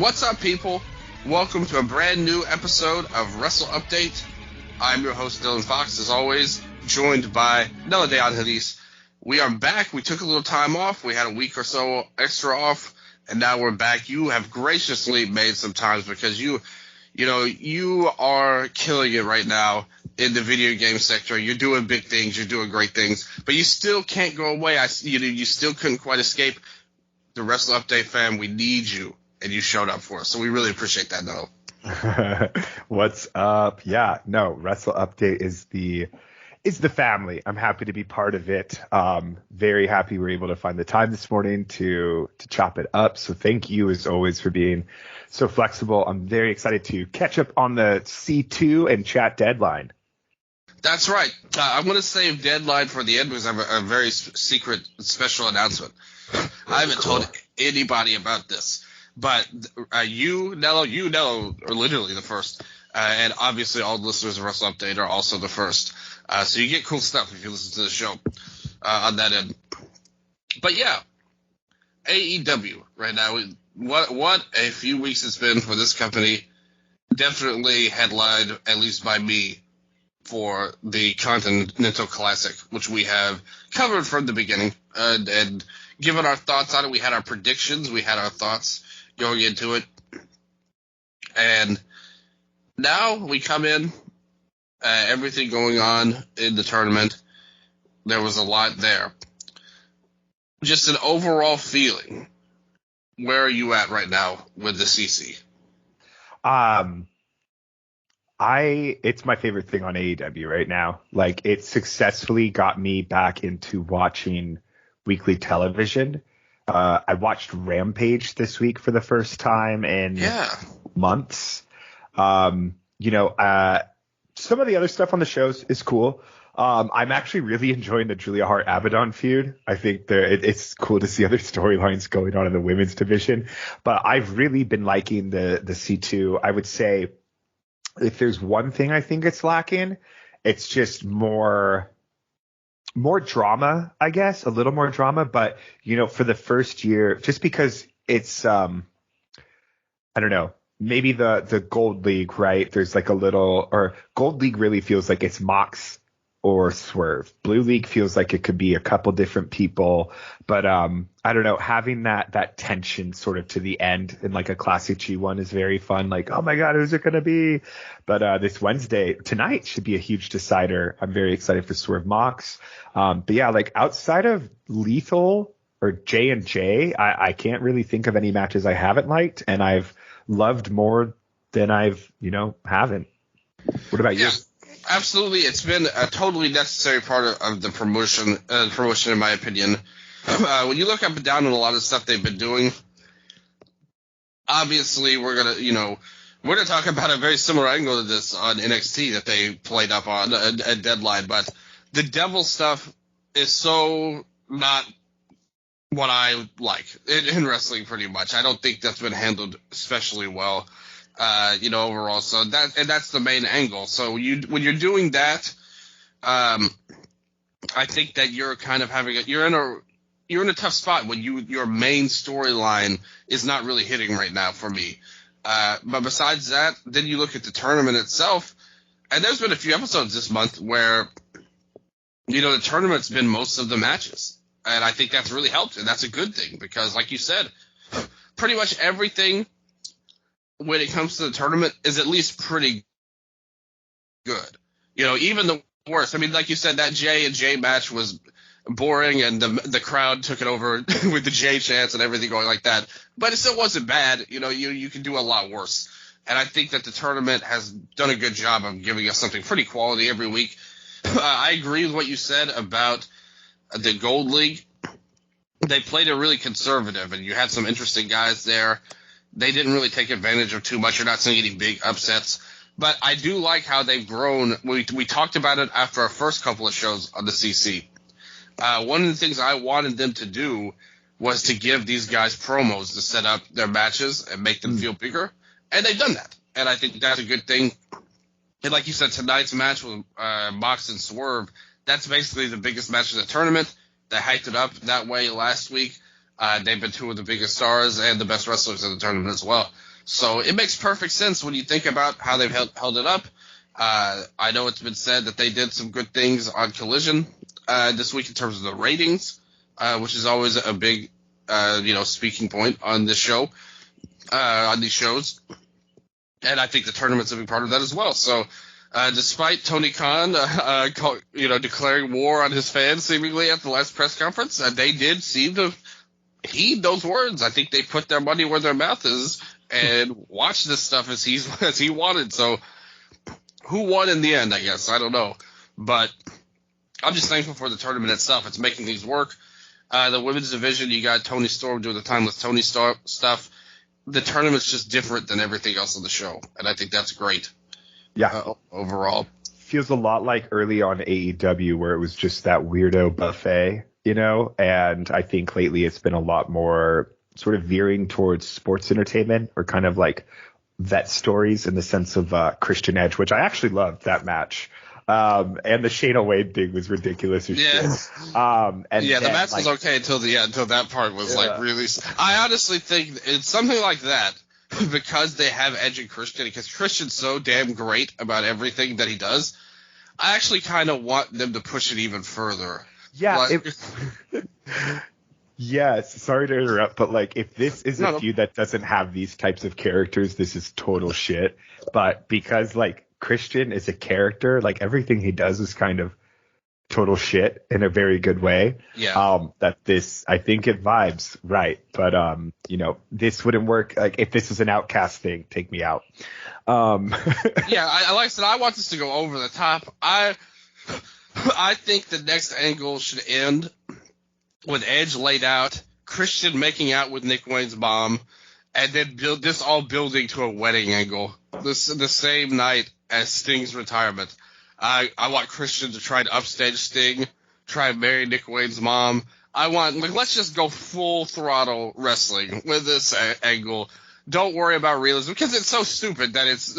What's up, people? Welcome to a brand new episode of Wrestle Update. I'm your host, Dylan Fox, as always, joined by Nello de Angelis. We are back. We took a little time off. We had a week or so extra off, and now we're back. You have graciously made some time because you are killing it right now in the video game sector. You're doing big things. You're doing great things, but you still can't go away. You still couldn't quite escape the Wrestle Update fam. We need you. And you showed up for us, so we really appreciate that, Nello. What's up? Yeah, no, Wrestle Update is the family. I'm happy to be part of it. Very happy we were able to find the time this morning to chop it up. So thank you, as always, for being so flexible. I'm very excited to catch up on the C2 and chat Deadline. That's right. I'm going to save Deadline for the end because I have a very secret special announcement. I haven't told anybody about this. But you, Nello, are literally the first. And obviously all the listeners of Wrestle Update are also the first. So you get cool stuff if you listen to the show on that end. But yeah, AEW right now. What a few weeks it's been for this company. Definitely headlined, at least by me, for the Continental Classic, which we have covered from the beginning. And given our thoughts on it, we had our predictions, we had our thoughts going into it, and now we come in, everything going on in the tournament. There was a lot there. Just an overall feeling. Where are you at right now with the CC? It's my favorite thing on AEW right now. Like, it successfully got me back into watching weekly television. I watched Rampage this week for the first time in months. Some of the other stuff on the shows is cool. I'm actually really enjoying the Giulia Hart-Abaddon feud. I think it's cool to see other storylines going on in the women's division. But I've really been liking the C2. I would say if there's one thing I think it's lacking, it's just more drama, I guess, a little more drama. But, for the first year, just because it's, I don't know, maybe the Gold League, right? There's like or Gold League really feels like it's Mox or Swerve. Blue League feels like it could be a couple different people. But I don't know, having that tension sort of to the end in like a classic G1 is very fun. Like, oh my God, who's it going to be? But this tonight should be a huge decider. I'm very excited for Swerve Mox. But yeah, like outside of Lethal or J&J, I can't really think of any matches I haven't liked, and I've loved more than I've, haven't. What about you? Absolutely. It's been a totally necessary part of the promotion, in my opinion. When you look up and down on a lot of stuff they've been doing, obviously we're going to talk about a very similar angle to this on NXT that they played up on a Deadline, but the devil stuff is so not what I like in wrestling pretty much. I don't think that's been handled especially well. Overall. So that's the main angle. So when you're doing that, I think that you're kind of you're in a tough spot when your main storyline is not really hitting right now for me. But besides that, then you look at the tournament itself, and there's been a few episodes this month where, the tournament's been most of the matches. And I think that's really helped, and that's a good thing because, like you said, pretty much everything when it comes to the tournament is at least pretty good. Even the worst. I mean, like you said, that J&J match was boring, and the crowd took it over with the J chants and everything going like that. But it still wasn't bad. You can do a lot worse. And I think that the tournament has done a good job of giving us something pretty quality every week. I agree with what you said about the Gold League. They played it really conservative, and you had some interesting guys there. They didn't really take advantage of too much. You're not seeing any big upsets. But I do like how they've grown. We talked about it after our first couple of shows on the CC. One of the things I wanted them to do was to give these guys promos to set up their matches and make them feel bigger. And they've done that. And I think that's a good thing. And like you said, tonight's match with Mox and Swerve, that's basically the biggest match of the tournament. They hyped it up that way last week. They've been two of the biggest stars and the best wrestlers in the tournament as well. So it makes perfect sense when you think about how they've held it up. I know it's been said that they did some good things on Collision this week in terms of the ratings, which is always a big, speaking point on this show, on these shows. And I think the tournament's a big part of that as well. So, despite Tony Khan, declaring war on his fans seemingly at the last press conference, they did seem to heed those words. I think they put their money where their mouth is and watched this stuff as he wanted. So, who won in the end? I guess I don't know, but I'm just thankful for the tournament itself. It's making things work. The women's division, you got Tony Storm doing the Timeless Tony stuff. The tournament's just different than everything else on the show, and I think that's great. Yeah, overall, feels a lot like early on AEW where it was just that weirdo buffet, and I think lately it's been a lot more sort of veering towards sports entertainment or kind of like vet stories in the sense of Christian Edge, which I actually loved that match. And the Shayna Wade thing was ridiculous as shit. The match was okay until that part was really. I honestly think it's something like that because they have Edge and Christian, because Christian's so damn great about everything that he does. I actually kind of want them to push it even further. Yeah. Yes, sorry to interrupt, but like if this is a feud that doesn't have these types of characters, this is total shit. But because like Christian is a character, like everything he does is kind of total shit in a very good way. Yeah. I think it vibes right, but this wouldn't work. Like if this is an Outcast thing, take me out. Yeah, like I said, I want this to go over the top. I think the next angle should end with Edge laid out, Christian making out with Nick Wayne's mom, and then building to a wedding angle. The same night as Sting's retirement. I want Christian to try to upstage Sting, try and marry Nick Wayne's mom. Let's just go full throttle wrestling with this angle. Don't worry about realism, because it's so stupid that it's,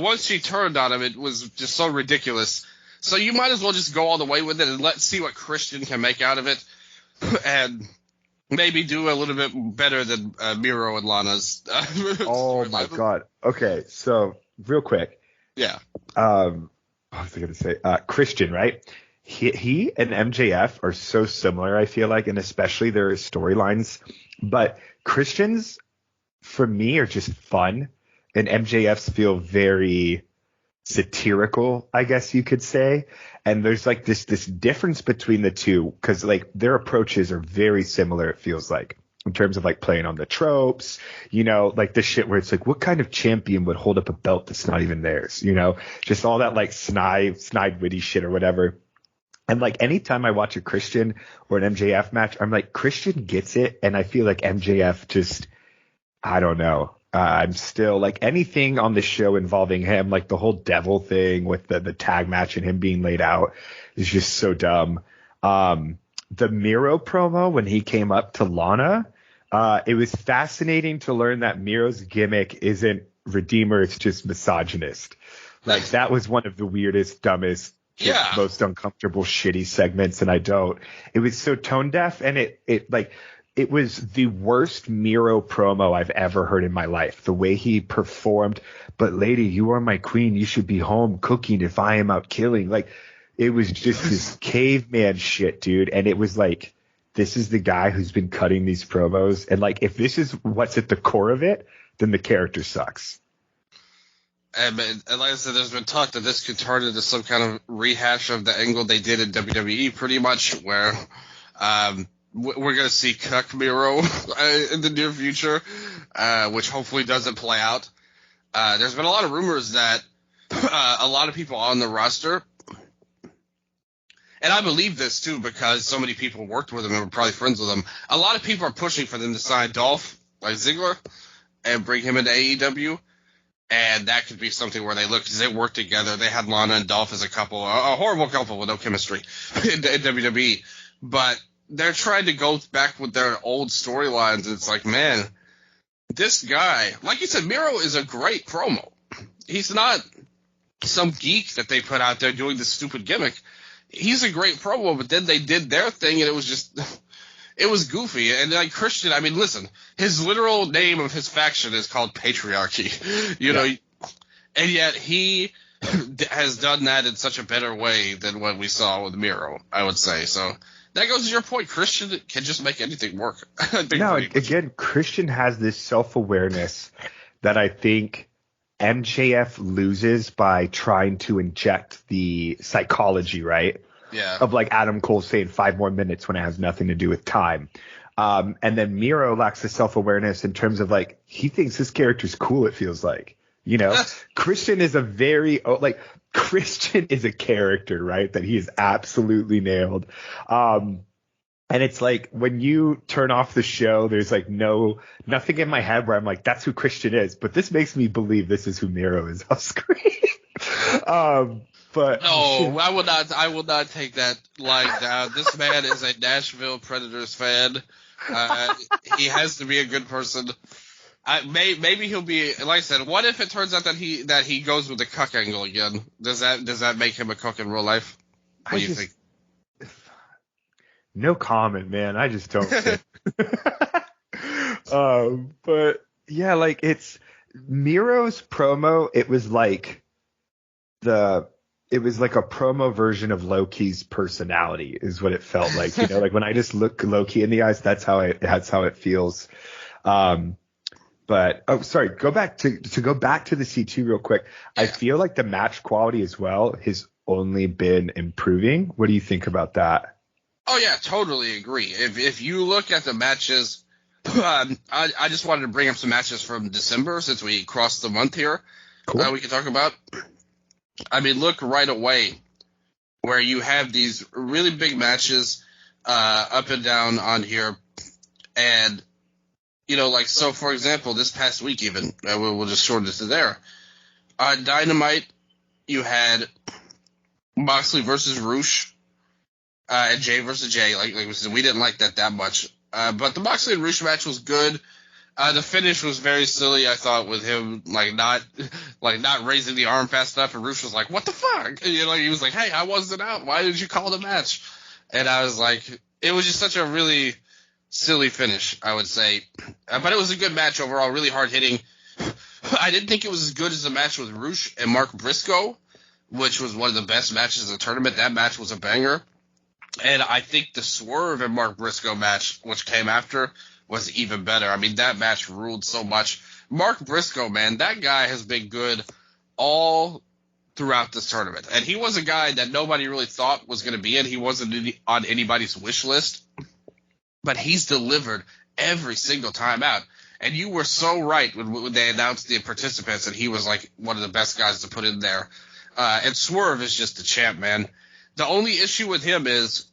once she turned on him, it was just so ridiculous. So you might as well just go all the way with it and let's see what Christian can make out of it, and maybe do a little bit better than Miro and Lana's. Oh my god. Okay, so real quick. Yeah. What was I going to say? Christian, right? He and MJF are so similar, I feel like, and especially their storylines. But Christian's, for me, are just fun, and MJF's feel very satirical, I guess you could say. And there's like this difference between the two because like their approaches are very similar, it feels like, in terms of like playing on the tropes, like the shit where it's like, what kind of champion would hold up a belt that's not even theirs, just all that like snide witty shit or whatever. And like anytime I watch a Christian or an MJF match, I'm like, Christian gets it, and I feel like MJF just, I don't know. I'm still like anything on the show involving him, like the whole devil thing with the tag match and him being laid out is just so dumb. The Miro promo when he came up to Lana, it was fascinating to learn that Miro's gimmick isn't Redeemer, it's just misogynist. Like that was one of the weirdest, dumbest, most uncomfortable, shitty segments, and it was so tone deaf, and it was the worst Miro promo I've ever heard in my life. The way he performed, but lady, you are my queen. You should be home cooking if I am out killing. Like, it was just this caveman shit, dude. And it was like, this is the guy who's been cutting these promos. And like, if this is what's at the core of it, then the character sucks. And like I said, there's been talk that this could turn into some kind of rehash of the angle they did in WWE pretty much, where we're going to see Cuck Miro in the near future, which hopefully doesn't play out. There's been a lot of rumors that a lot of people on the roster, and I believe this too because so many people worked with him and were probably friends with him, a lot of people are pushing for them to sign Dolph Ziggler and bring him into AEW. And that could be something where they look, because they work together. They had Lana and Dolph as a couple, a horrible couple with no chemistry in WWE. But they're trying to go back with their old storylines. And it's like, man, this guy, like you said, Miro is a great promo. He's not some geek that they put out there doing this stupid gimmick. He's a great promo, but then they did their thing, and it was just, it was goofy. And like Christian, I mean, listen, his literal name of his faction is called Patriarchy, you know, and yet he has done that in such a better way than what we saw with Miro, I would say. So that goes to your point. Christian can just make anything work. No, again, Christian has this self-awareness that I think MJF loses by trying to inject the psychology, right? Yeah. Of like Adam Cole saying 5 more minutes when it has nothing to do with time. And then Miro lacks the self-awareness in terms of like, he thinks his character's cool, it feels like. You know, Christian is Christian is a character, right? That he is absolutely nailed. And it's like when you turn off the show, there's like nothing in my head where I'm like, that's who Christian is. But this makes me believe this is who Miro is off screen. But no, I will not take that lying down. This man is a Nashville Predators fan. He has to be a good person. Maybe he'll be, like I said, what if it turns out that he goes with the cuck angle again? Does that make him a cuck in real life? What do you think? No comment, man. I just don't think. But yeah, like it's Miro's promo. It was like a promo version of Loki's personality is what it felt like. You know, like when I just look Loki in the eyes, that's how it feels. But sorry, go back to the C2 real quick. Yeah. I feel like the match quality as well has only been improving. What do you think about that? Oh yeah, totally agree. If you look at the matches, I just wanted to bring up some matches from December since we crossed the month here. Cool. We can talk about. I mean, look right away where you have these really big matches up and down on here, and you know, like, so for example, this past week even, we'll just shorten it to there. Dynamite, you had Moxley versus Roosh, and Jay versus Jay. Like we said, we didn't like that much. But the Moxley and Roosh match was good. The finish was very silly, I thought, with him not raising the arm fast enough, and Roosh was like, "What the fuck?" And, you know, he was like, "Hey, I wasn't out. Why did you call the match?" And I was like, it was just such a really silly finish, I would say. But it was a good match overall, really hard hitting. I didn't think it was as good as the match with Roosh and Mark Briscoe, which was one of the best matches of the tournament. That match was a banger. And I think the Swerve and Mark Briscoe match, which came after, was even better. I mean, that match ruled so much. Mark Briscoe, man, that guy has been good all throughout this tournament. And he was a guy that nobody really thought was going to be in. He wasn't on anybody's wish list. But he's delivered every single time out. And you were so right when they announced the participants that he was like one of the best guys to put in there. And Swerve is just a champ, man. The only issue with him is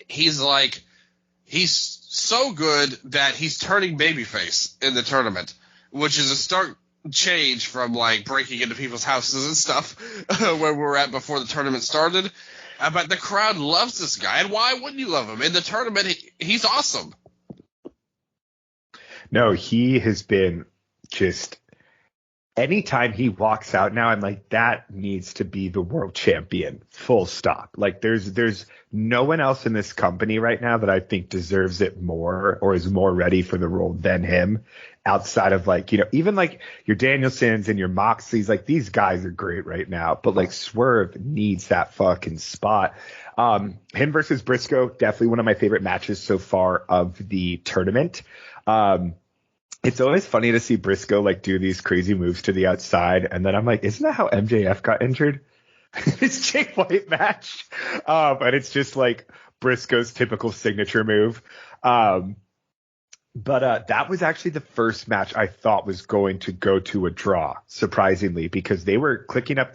he's so good that he's turning babyface in the tournament, which is a stark change from like breaking into people's houses and stuff where we were at before the tournament started. But the crowd loves this guy, and why wouldn't you love him? In the tournament, he's awesome. No, he has been just – anytime he walks out now, I'm like, that needs to be the world champion, full stop. Like, there's no one else in this company right now that I think deserves it more or is more ready for the role than him. Outside of like, you know, even like your Danielsons and your Moxleys, like these guys are great right now, but like Swerve needs that fucking spot. Him versus Briscoe, definitely one of my favorite matches so far of the tournament. It's always funny to see Briscoe like do these crazy moves to the outside. And then I'm like, isn't that how MJF got injured? This Jay White match. And it's just like Briscoe's typical signature move. But that was actually the first match I thought was going to go to a draw, surprisingly, because they were clocking up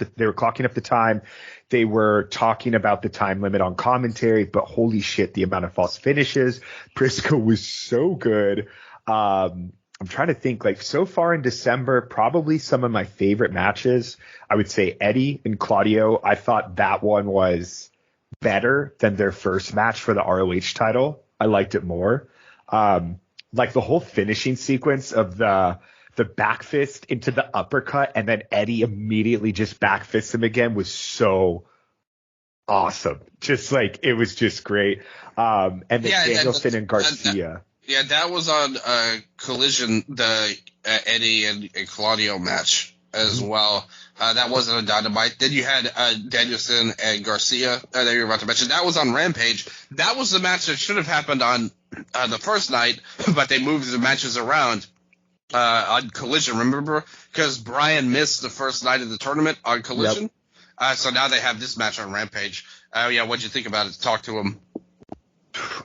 the time. They were talking about the time limit on commentary, but holy shit, the amount of false finishes. Briscoe was so good. I'm trying to think, like, so far in December, probably some of my favorite matches. I would say Eddie and Claudio. I thought that one was better than their first match for the ROH title. I liked it more. Like the whole finishing sequence of the back fist into the uppercut and then Eddie immediately just back fists him again was so awesome. Just like, it was just great. And then Danielson and Garcia. That was on Collision, the Eddie and Claudio match as well. That wasn't a Dynamite. Then you had Danielson and Garcia that you were about to mention. That was on Rampage. That was the match that should have happened on the first night, but they moved the matches around on Collision, remember? Because Bryan missed the first night of the tournament on Collision. Yep. So now they have this match on Rampage. What'd you think about it? Talk to him.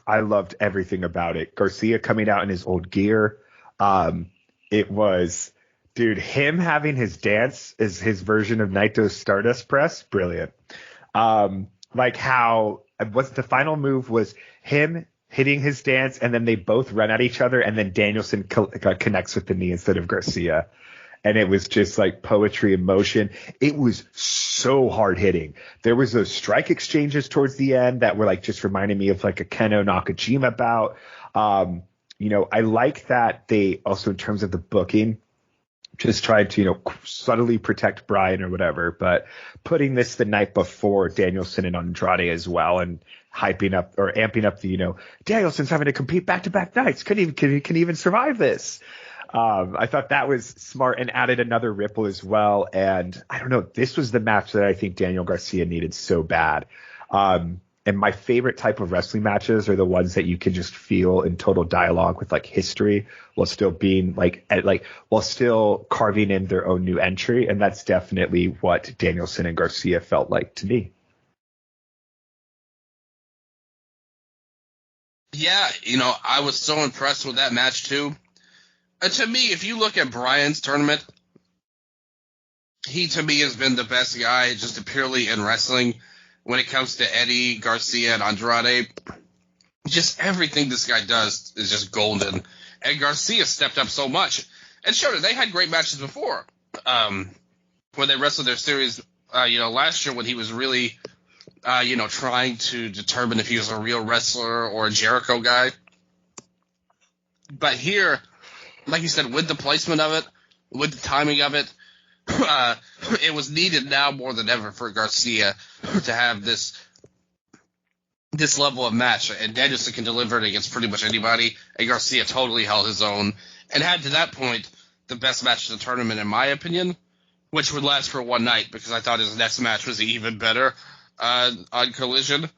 I loved everything about it. Garcia coming out in his old gear. It was... Dude, him having his dance is his version of Naito's Stardust Press. Brilliant. Like how the final move was him hitting his dance, and then they both run at each other, and then Danielson connects with the knee instead of Garcia. And it was just like poetry in motion. It was so hard hitting. There was those strike exchanges towards the end that were like just reminding me of like a Keno Nakajima bout. I like that they also, in terms of the booking, just tried to, subtly protect Bryan or whatever, but putting this the night before Danielson and Andrade as well, and hyping up or amping up the, Danielson's having to compete back-to-back nights. Can even survive this? I thought that was smart and added another ripple as well. And I don't know, this was the match that I think Daniel Garcia needed so bad. And my favorite type of wrestling matches are the ones that you can just feel in total dialogue with like history while still being while still carving in their own new entry. And that's definitely what Danielson and Garcia felt like to me. Yeah, I was so impressed with that match too. And to me, if you look at Bryan's tournament, he to me has been the best guy just purely in wrestling. When it comes to Eddie, Garcia, and Andrade, just everything this guy does is just golden. And Garcia stepped up so much. And sure, they had great matches before. When they wrestled their series, last year when he was really, trying to determine if he was a real wrestler or a Jericho guy. But here, like you said, with the placement of it, with the timing of it, it was needed now more than ever for Garcia to have this level of match, and Danielson can deliver it against pretty much anybody, and Garcia totally held his own and had to that point the best match of the tournament in my opinion, which would last for one night because I thought his next match was even better on Collision.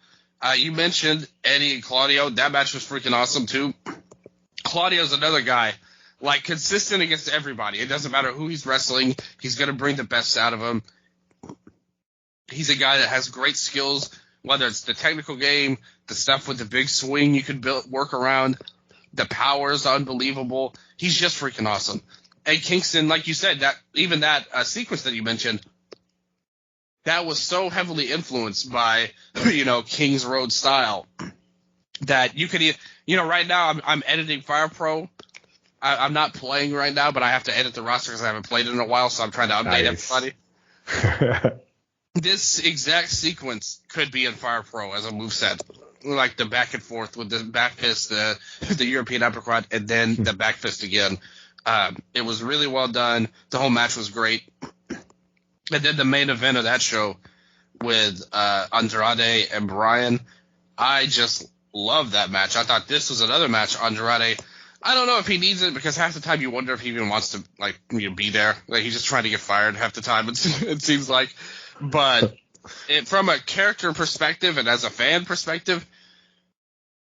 You mentioned Eddie and Claudio. That match was freaking awesome too. Claudio's another guy. Like, consistent against everybody. It doesn't matter who he's wrestling. He's going to bring the best out of him. He's a guy that has great skills, whether it's the technical game, the stuff with the big swing you could work around. The power is unbelievable. He's just freaking awesome. And Kingston, like you said, that sequence that you mentioned, that was so heavily influenced by, King's Road style that you could, right now I'm editing Fire Pro. I'm not playing right now, but I have to edit the roster because I haven't played it in a while, so I'm trying to update everybody. This exact sequence could be in Fire Pro as a moveset. Like the back and forth with the back fist, the European uppercut, and then the back fist again. It was really well done. The whole match was great. And then the main event of that show with Andrade and Bryan, I just love that match. I thought this was another match. Andrade, I don't know if he needs it because half the time you wonder if he even wants to be there. Like he's just trying to get fired half the time. It seems like, but from a character perspective and as a fan perspective,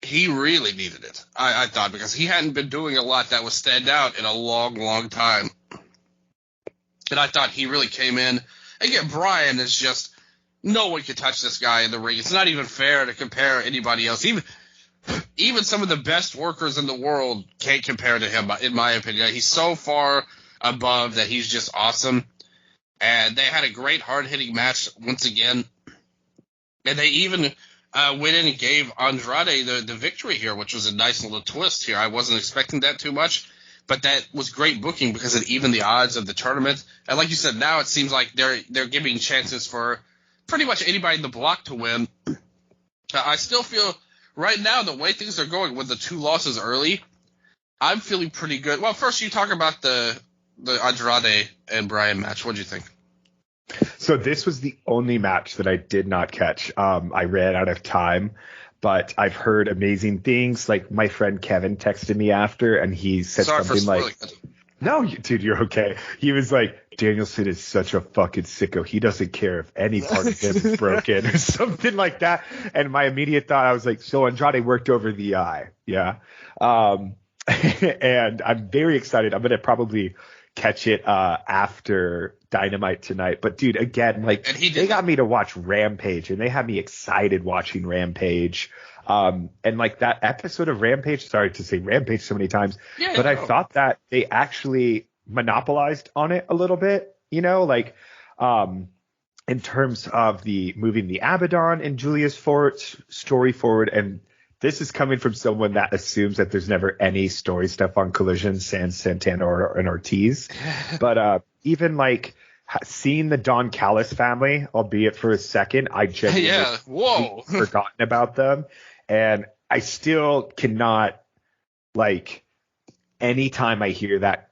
he really needed it. I thought because he hadn't been doing a lot that was stand out in a long, long time. And I thought he really came in. Again, Bryan is just no one can touch this guy in the ring. It's not even fair to compare anybody else. Even some of the best workers in the world can't compare to him, in my opinion. He's so far above that he's just awesome. And they had a great hard-hitting match once again. And they even went in and gave Andrade the victory here, which was a nice little twist here. I wasn't expecting that too much, but that was great booking because it evened the odds of the tournament. And like you said, now it seems like they're giving chances for pretty much anybody in the block to win. I still feel right now the way things are going with the 2 losses early, I'm feeling pretty good. Well, first you talk about the Andrade and Bryan match. What do you think? So this was the only match that I did not catch. I ran out of time, but I've heard amazing things. Like my friend Kevin texted me after, and he said something like, "No, dude, you're okay." He was like, "Danielson is such a fucking sicko. He doesn't care if any part of him is broken," or something like that. And my immediate thought, I was like, "So Andrade worked over the eye, yeah." And I'm very excited. I'm gonna probably catch it after Dynamite tonight. But dude, again, like they got me to watch Rampage, and they had me excited watching Rampage. And like that episode of Rampage, sorry to say Rampage so many times, but I thought that they actually monopolized on it a little bit, you know, like in terms of the moving the Abaddon and Giulia's story forward. And this is coming from someone that assumes that there's never any story stuff on Collision, sans Santana and Ortiz. But even like seeing the Don Callis family, albeit for a second, I genuinely forgotten about them. And I still cannot, like, anytime I hear that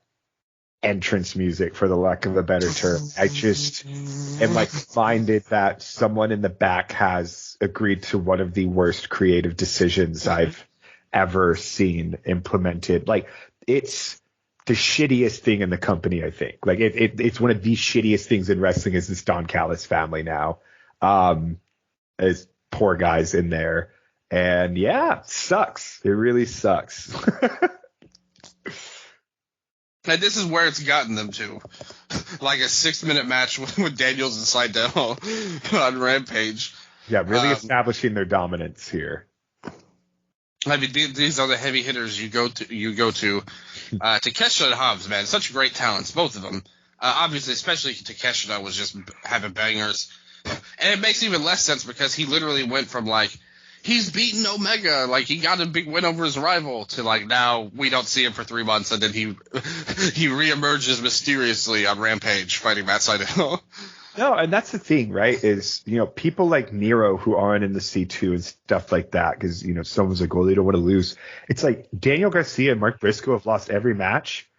entrance music, for the lack of a better term, I just am like reminded that someone in the back has agreed to one of the worst creative decisions I've ever seen implemented. Like, it's the shittiest thing in the company, I think. Like, it's one of the shittiest things in wrestling is this Don Callis family now. There's poor guys in there. And yeah, sucks. It really sucks. And this is where it's gotten them to. Like a 6-minute match with Daniels and Seidel on Rampage. Yeah, really establishing their dominance here. I mean, these are the heavy hitters you go to. Takeshita and Hobbs, man, such great talents, both of them. Obviously, especially Takeshita was just having bangers. And it makes even less sense because he literally went from, like, he's beaten Omega, like he got a big win over his rival, to like now we don't see him for 3 months, and then he reemerges mysteriously on Rampage fighting Matt Sydal. No, and that's the thing, right? Is, you know, people like Nero who aren't in the C2 and stuff like that, because, you know, someone's like, oh, they don't want to lose. It's like Daniel Garcia and Mark Briscoe have lost every match.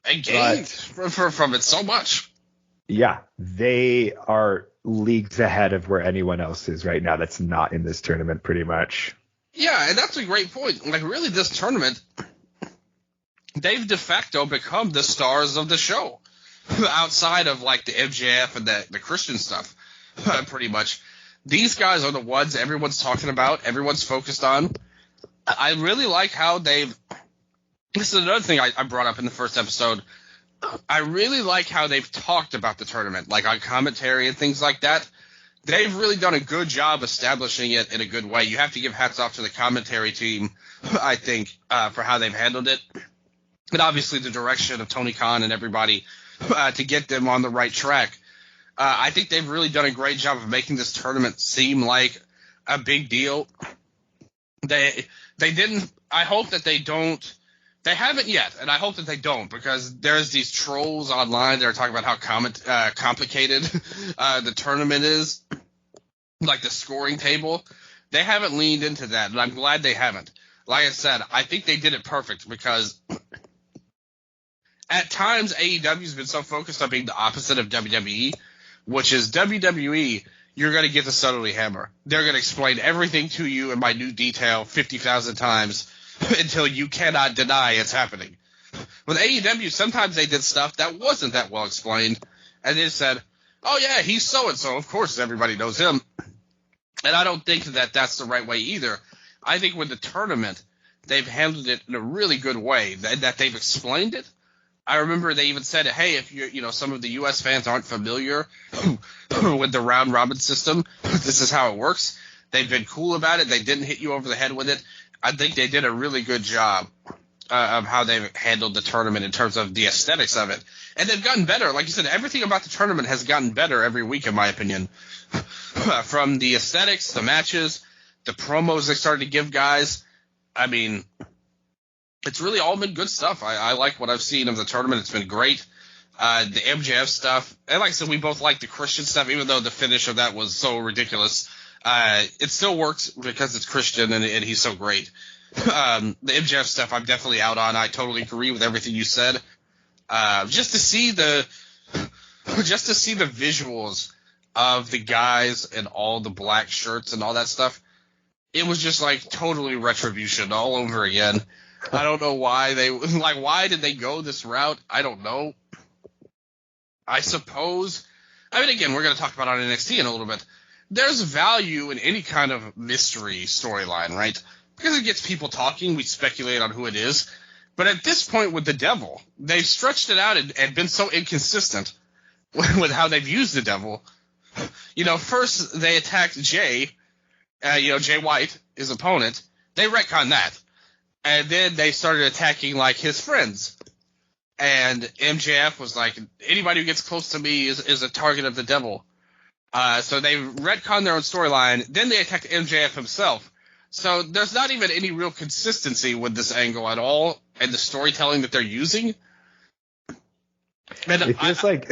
And gained from it so much. Yeah, they are leagues ahead of where anyone else is right now that's not in this tournament, pretty much. Yeah, and that's a great point. Like, really, this tournament, they've de facto become the stars of the show. Outside of, like, the MJF and the Christian stuff, pretty much. These guys are the ones everyone's talking about, everyone's focused on. I really like how they've – this is another thing I brought up in the first episode. I really like how they've talked about the tournament, like on commentary and things like that. They've really done a good job establishing it in a good way. You have to give hats off to the commentary team, I think, for how they've handled it. And obviously the direction of Tony Khan and everybody to get them on the right track. I think they've really done a great job of making this tournament seem like a big deal. They didn't – I hope that they don't – they haven't yet, and I hope that they don't, because there's these trolls online that are talking about how complicated the tournament is, like the scoring table. They haven't leaned into that, and I'm glad they haven't. Like I said, I think they did it perfect, because at times AEW's been so focused on being the opposite of WWE, which is WWE, you're going to get the subtlety hammer. They're going to explain everything to you in minute detail 50,000 times, until you cannot deny it's happening. With AEW, sometimes they did stuff that wasn't that well explained, and they said, oh yeah, he's so-and-so, of course everybody knows him. And I don't think that that's the right way either. I think with the tournament, they've handled it in a really good way, that they've explained it. I remember they even said, hey, if some of the U.S. fans aren't familiar with the round-robin system, this is how it works. They've been cool about it. They didn't hit you over the head with it. I think they did a really good job of how they've handled the tournament in terms of the aesthetics of it. And they've gotten better. Like you said, everything about the tournament has gotten better every week, in my opinion. From the aesthetics, the matches, the promos they started to give guys. I mean, it's really all been good stuff. I like what I've seen of the tournament. It's been great. The MJF stuff. And like I said, we both like the Christian stuff, even though the finish of that was so ridiculous. It still works because it's Christian and he's so great. The MJF stuff I'm definitely out on. I totally agree with everything you said. Just to see the visuals of the guys in all the black shirts and all that stuff, it was just like totally Retribution all over again. I don't know why why did they go this route? I don't know. I suppose, again, we're going to talk about it on NXT in a little bit. There's value in any kind of mystery storyline, right? Because it gets people talking. We speculate on who it is. But at this point with the Devil, they've stretched it out and been so inconsistent with how they've used the Devil. First they attacked Jay, Jay White, his opponent. They retconned that. And then they started attacking, like, his friends. And MJF was like, anybody who gets close to me is a target of the Devil. So they retconned their own storyline. Then they attacked MJF himself. So there's not even any real consistency with this angle at all and the storytelling that they're using. And it feels like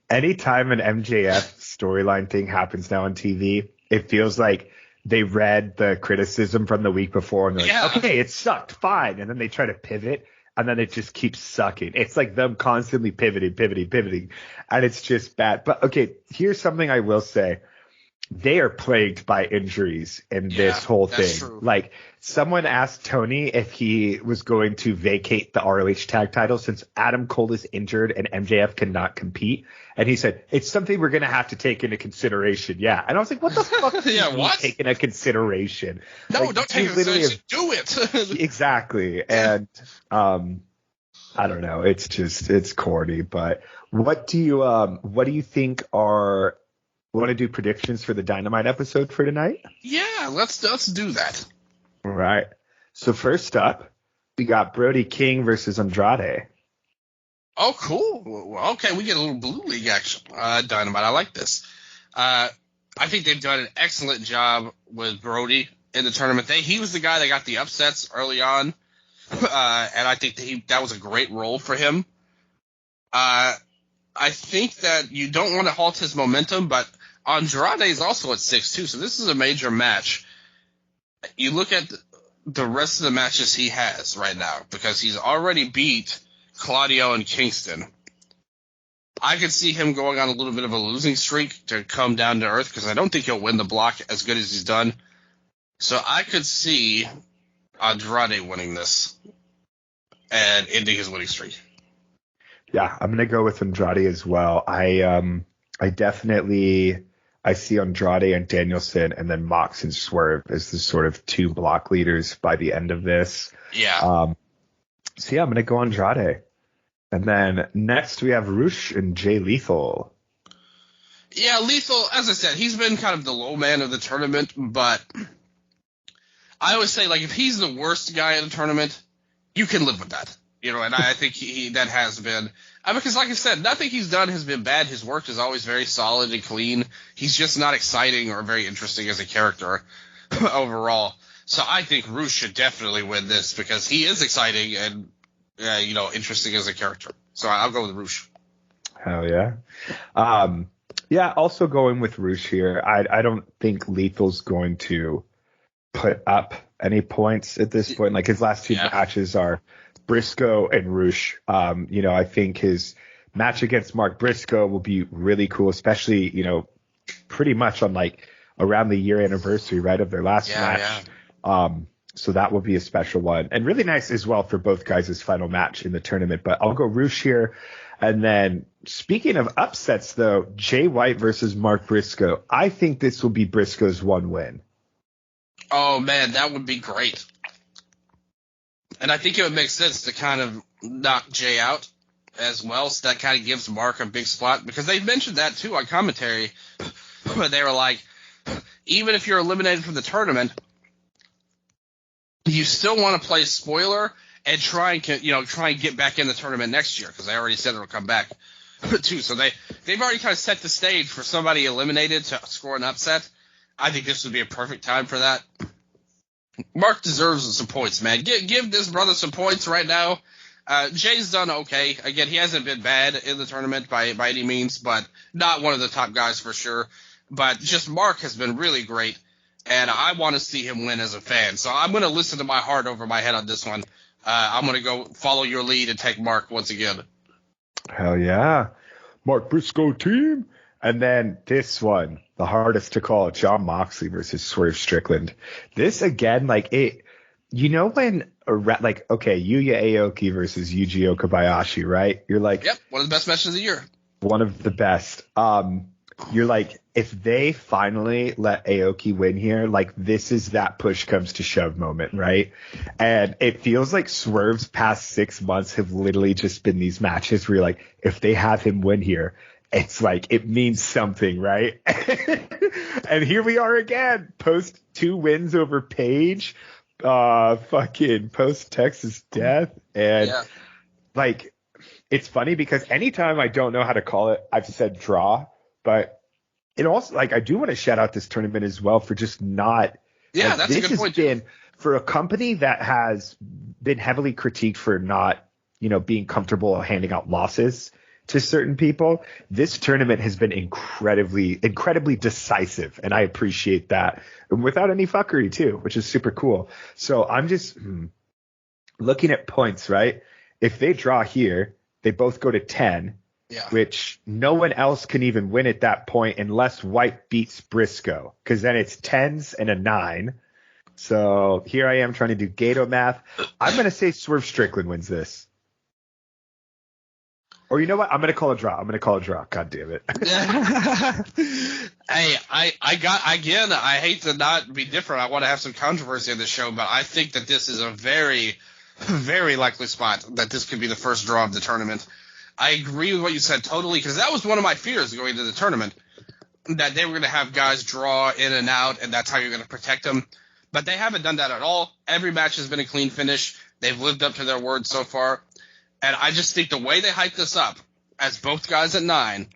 anytime an MJF storyline thing happens now on TV, it feels like they read the criticism from the week before and they're like, okay, it sucked, fine. And then they try to pivot and then it just keeps sucking. It's like them constantly pivoting. And it's just bad. But okay, here's something I will say. They are plagued by injuries in this whole thing. True. Like, someone asked Tony if he was going to vacate the ROH tag title since Adam Cole is injured and MJF cannot compete. And he said, it's something we're going to have to take into consideration. Yeah. And I was like, what the fuck do you mean take into consideration? No, like, don't take it into consideration. Do it. Exactly. And I don't know. It's corny. But what do you think are... Want to do predictions for the Dynamite episode for tonight? Yeah, let's do that. All right. So first up, we got Brody King versus Andrade. Oh, cool. Okay, we get a little Blue League action. Dynamite, I like this. I think they've done an excellent job with Brody in the tournament. He was the guy that got the upsets early on, and I think that was a great role for him. I think that you don't want to halt his momentum, but Andrade is also at 6-2, so this is a major match. You look at the rest of the matches he has right now, because he's already beat Claudio and Kingston. I could see him going on a little bit of a losing streak to come down to earth, because I don't think he'll win the block as good as he's done. So I could see Andrade winning this and ending his winning streak. Yeah, I'm gonna go with Andrade as well. I see Andrade and Danielson and then Mox and Swerve as the sort of two block leaders by the end of this. Yeah. So yeah, I'm gonna go Andrade. And then next we have Rush and Jay Lethal. Yeah, Lethal, as I said, he's been kind of the low man of the tournament, but I always say, like, if he's the worst guy in the tournament, you can live with that. And I think that has been because, like I said, nothing he's done has been bad. His work is always very solid and clean. He's just not exciting or very interesting as a character overall. So I think Rush should definitely win this because he is exciting and, interesting as a character. So I'll go with Rush. Hell yeah. Yeah, also going with Rush here. I don't think Lethal's going to put up any points at this point. Like, his last two matches are Briscoe and Rush. I think his match against Mark Briscoe will be really cool, especially, pretty much on like around the year anniversary, right, of their last match. Yeah. So that will be a special one and really nice as well for both guys' final match in the tournament. But I'll go Rush here. And then speaking of upsets, though, Jay White versus Mark Briscoe. I think this will be Briscoe's one win. Oh, man, that would be great. And I think it would make sense to kind of knock Jay out as well, so that kind of gives Mark a big spot. Because they mentioned that, too, on commentary. They were like, even if you're eliminated from the tournament, you still want to play spoiler and try and get back in the tournament next year, because they already said it'll come back, too. So they've already kind of set the stage for somebody eliminated to score an upset. I think this would be a perfect time for that. Mark deserves some points, man. Give this brother some points right now. Jay's done okay. Again, he hasn't been bad in the tournament by any means, but not one of the top guys for sure. But just Mark has been really great, and I want to see him win as a fan. So I'm going to listen to my heart over my head on this one. I'm going to go follow your lead and take Mark once again. Hell yeah. Mark Briscoe team. And then this one, the hardest to call, Jon Moxley versus Swerve Strickland. This again, like it, when okay, Yuya Aoki versus Yuji Okabayashi, right? You're like, yep, one of the best matches of the year. One of the best. You're like, if they finally let Aoki win here, like this is that push comes to shove moment, right? And it feels like Swerve's past 6 months have literally just been these matches where you're like, if they have him win here, it's like it means something, right? And here we are again, post 2 wins over Paige, fucking post Texas death, and like it's funny because anytime I don't know how to call it, I've said draw, but it also, like, I do want to shout out this tournament as well for just not. Yeah, that's a good point. This has been for a company that has been heavily critiqued for not, being comfortable handing out losses to certain people. This tournament has been incredibly decisive, and I appreciate that, and without any fuckery too, which is super cool. So I'm just looking at points, right? If they draw here, they both go to 10. Yeah. Which no one else can even win at that point unless White beats Briscoe, because then it's 10s and a 9. So here I am trying to do Gato math. I'm going to say Swerve Strickland wins this. Or you know what? I'm going to call a draw. God damn it. Hey, I hate to not be different. I want to have some controversy in this show, but I think that this is a very, very likely spot that this could be the first draw of the tournament. I agree with what you said totally, because that was one of my fears going into the tournament, that they were going to have guys draw in and out, and that's how you're going to protect them. But they haven't done that at all. Every match has been a clean finish. They've lived up to their word so far. And I just think the way they hype this up, as both guys at 9,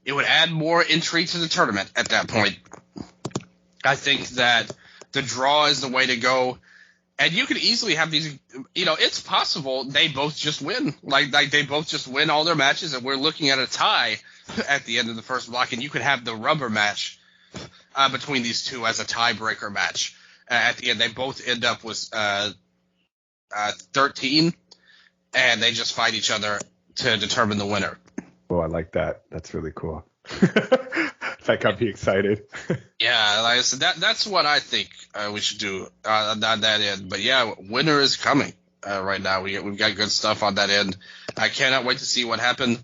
it would add more intrigue to the tournament at that point. I think that the draw is the way to go. And you could easily have these, it's possible they both just win. Like they both just win all their matches, and we're looking at a tie at the end of the first block, and you could have the rubber match between these two as a tiebreaker match. At the end, they both end up with 13, and they just fight each other to determine the winner. Oh, I like that. That's really cool. That got me excited. Yeah, like I said, that's what I think we should do on that end. But yeah, winter is coming right now. We've got good stuff on that end. I cannot wait to see what happened.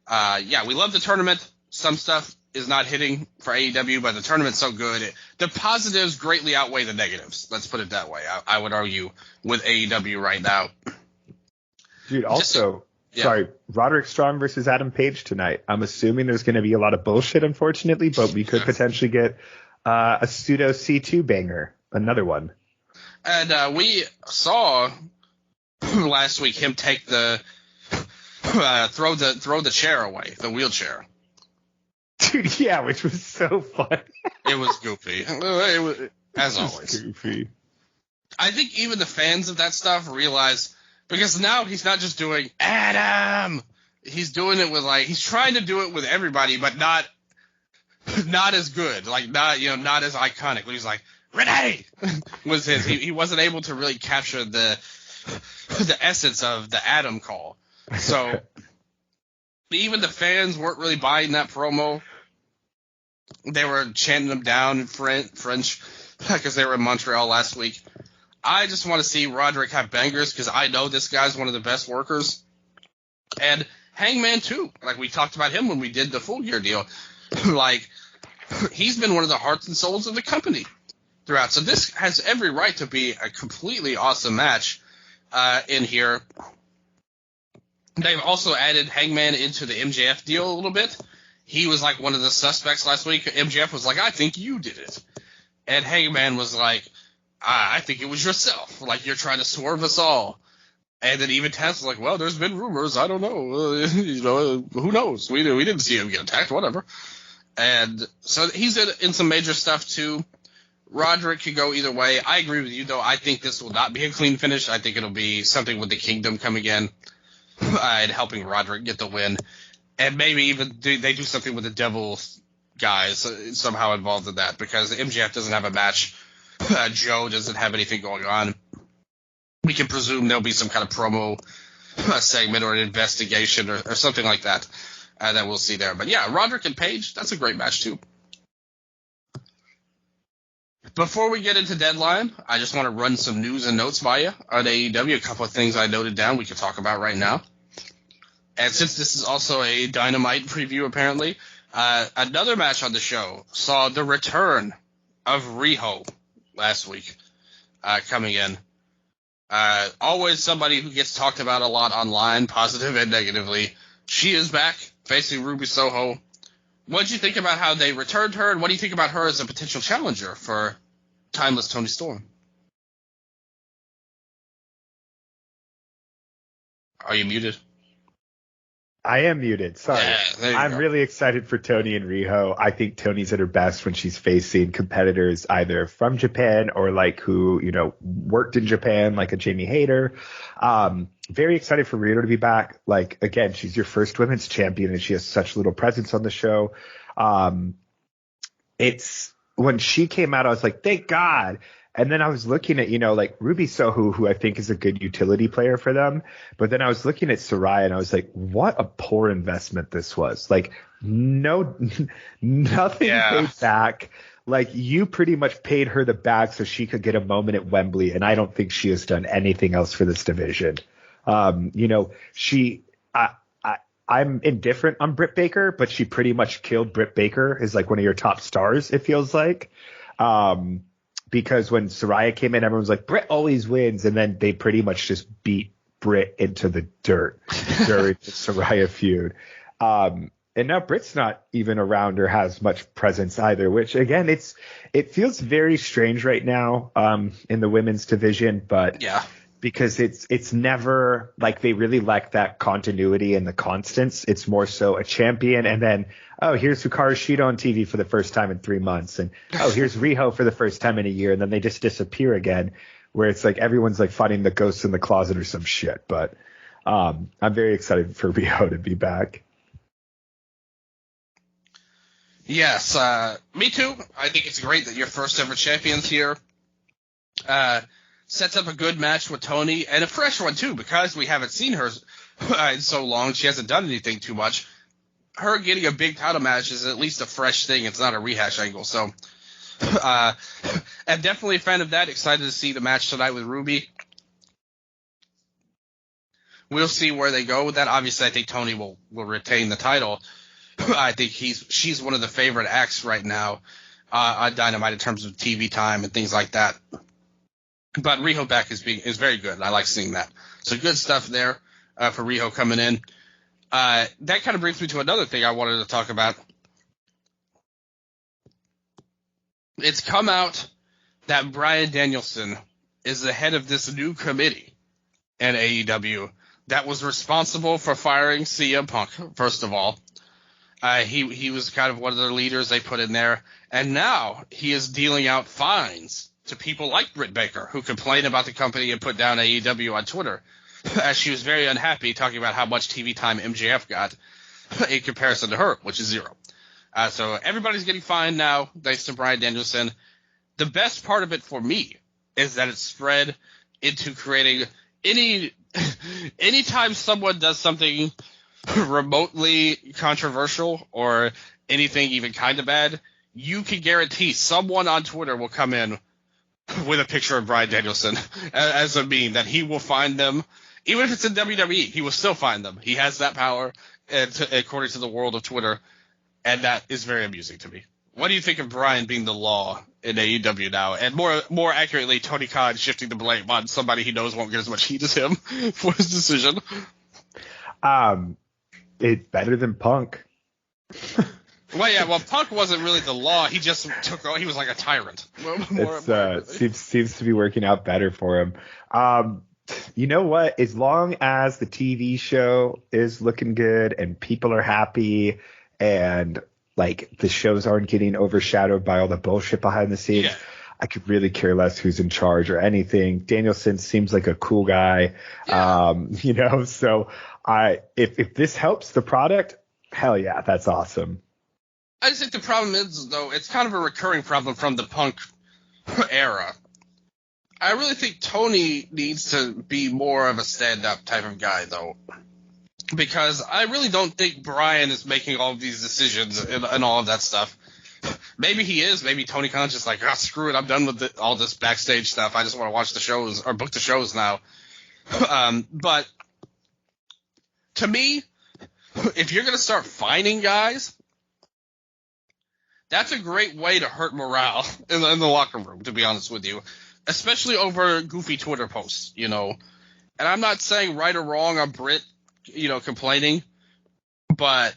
We love the tournament. Some stuff is not hitting for AEW, but the tournament's so good. The positives greatly outweigh the negatives. Let's put it that way. I would argue with AEW right now. Dude, also... Yeah. Sorry, Roderick Strong versus Adam Page tonight. I'm assuming there's going to be a lot of bullshit, unfortunately, but we could potentially get a pseudo C2 banger, another one. And we saw last week him take the throw the chair away, the wheelchair. Dude, yeah, which was so fun. It was goofy. It was, as always. Goofy. I think even the fans of that stuff realize. Because now he's not just doing Adam. He's doing it with he's trying to do it with everybody, but not as good. Like not as iconic. But he's like, Renee was his. He wasn't able to really capture the essence of the Adam call. So even the fans weren't really buying that promo. They were chanting him down in French because they were in Montreal last week. I just want to see Roderick have bangers because I know this guy's one of the best workers. And Hangman, too. Like, we talked about him when we did the Full Gear deal. He's been one of the hearts and souls of the company throughout. So this has every right to be a completely awesome match in here. They've also added Hangman into the MJF deal a little bit. He was, one of the suspects last week. MJF was like, I think you did it. And Hangman was like, I think it was yourself. You're trying to swerve us all. And then even Taz was like, well, there's been rumors. I don't know. Who knows? We didn't see him get attacked. Whatever. And so he's in some major stuff, too. Roderick could go either way. I agree with you, though. I think this will not be a clean finish. I think it'll be something with the Kingdom coming in and helping Roderick get the win. And maybe even they do something with the Devil guys somehow involved in that because MJF doesn't have a match. Joe doesn't have anything going on. We can presume there'll be some kind of promo segment or an investigation or something like that. that we'll see there. But yeah, Roderick and Page, that's a great match too. Before we get into Deadline, I just want to run some news and notes by you on AEW. A couple of things I noted down we can talk about right now. And since this is also a Dynamite preview, apparently, another match on the show saw the return of Riho last week coming in. Always somebody who gets talked about a lot online, positive and negatively. She is back facing Ruby Soho. What did you think about how they returned her, and what do you think about her as a potential challenger for Timeless Toni Storm? Are you muted? I am muted. Sorry. Yeah, I'm really excited for Toni and Riho. I think Toni's at her best when she's facing competitors either from Japan or like who, worked in Japan, like a Jamie Hayter. Very excited for Riho to be back. Like, again, she's your first women's champion and she has such little presence on the show. It's when she came out, I was like, thank God. And then I was looking at, like Ruby Soho, who I think is a good utility player for them. But then I was looking at Saraya and I was like, what a poor investment this was. Like, nothing paid back. Like, you pretty much paid her the bag so she could get a moment at Wembley. And I don't think she has done anything else for this division. I'm indifferent on Britt Baker, but she pretty much killed Britt Baker as like one of your top stars, it feels like. Because when Saraya came in, everyone was like, Britt always wins. And then they pretty much just beat Britt into the dirt during the Saraya feud. And now Britt's not even around or has much presence either, which again, it feels very strange right now in the women's division, but yeah, because it's never like they really lack that continuity and the constants. It's more so a champion and then, oh, here's Hikaru Shida on TV for the first time in 3 months. And, oh, here's Riho for the first time in a year. And then they just disappear again, where it's like everyone's like fighting the ghosts in the closet or some shit. But I'm very excited for Riho to be back. Yes, me too. I think it's great that your first ever champion's here. Sets up a good match with Toni, and a fresh one too, because we haven't seen her in so long. She hasn't done anything too much. Her getting a big title match is at least a fresh thing. It's not a rehash angle. So I'm definitely a fan of that. Excited to see the match tonight with Ruby. We'll see where they go with that. Obviously, I think Toni will retain the title. I think she's one of the favorite acts right now on Dynamite in terms of TV time and things like that. But Riho back is very good. I like seeing that. So good stuff there for Riho coming in. That kind of brings me to another thing I wanted to talk about. It's come out that Bryan Danielson is the head of this new committee in AEW that was responsible for firing CM Punk, first of all. He was kind of one of the leaders they put in there. And now he is dealing out fines to people like Britt Baker, who complain about the company and put down AEW on Twitter, as she was very unhappy talking about how much TV time MJF got in comparison to her, which is zero. So everybody's getting fined now, thanks to Bryan Danielson. The best part of it for me is that it's spread into creating anytime someone does something remotely controversial or anything even kind of bad, you can guarantee someone on Twitter will come in with a picture of Bryan Danielson as a meme that he will find them. Even if it's in WWE, he will still find them. He has that power, according to the world of Twitter, and that is very amusing to me. What do you think of Bryan being the law in AEW now? And more accurately, Tony Khan shifting the blame on somebody he knows won't get as much heat as him for his decision. It's better than Punk. Well, Punk wasn't really the law. He just he was like a tyrant. Seems to be working out better for him. You know what? As long as the TV show is looking good and people are happy and like the shows aren't getting overshadowed by all the bullshit behind the scenes, yeah, I could really care less who's in charge or anything. Danielson seems like a cool guy. Yeah. So if this helps the product, hell yeah, that's awesome. I just think the problem is, though, it's kind of a recurring problem from the Punk era. I really think Tony needs to be more of a stand-up type of guy, though. because I really don't think Bryan is making all of these decisions and all of that stuff. Maybe he is. Maybe Tony Khan's just like, oh, screw it, I'm done with all this backstage stuff. I just want to watch the shows or book the shows now. But to me, if you're going to start fining guys, that's a great way to hurt morale in the locker room, to be honest with you, especially over goofy Twitter posts, you know. And I'm not saying right or wrong on Britt, you know, complaining, but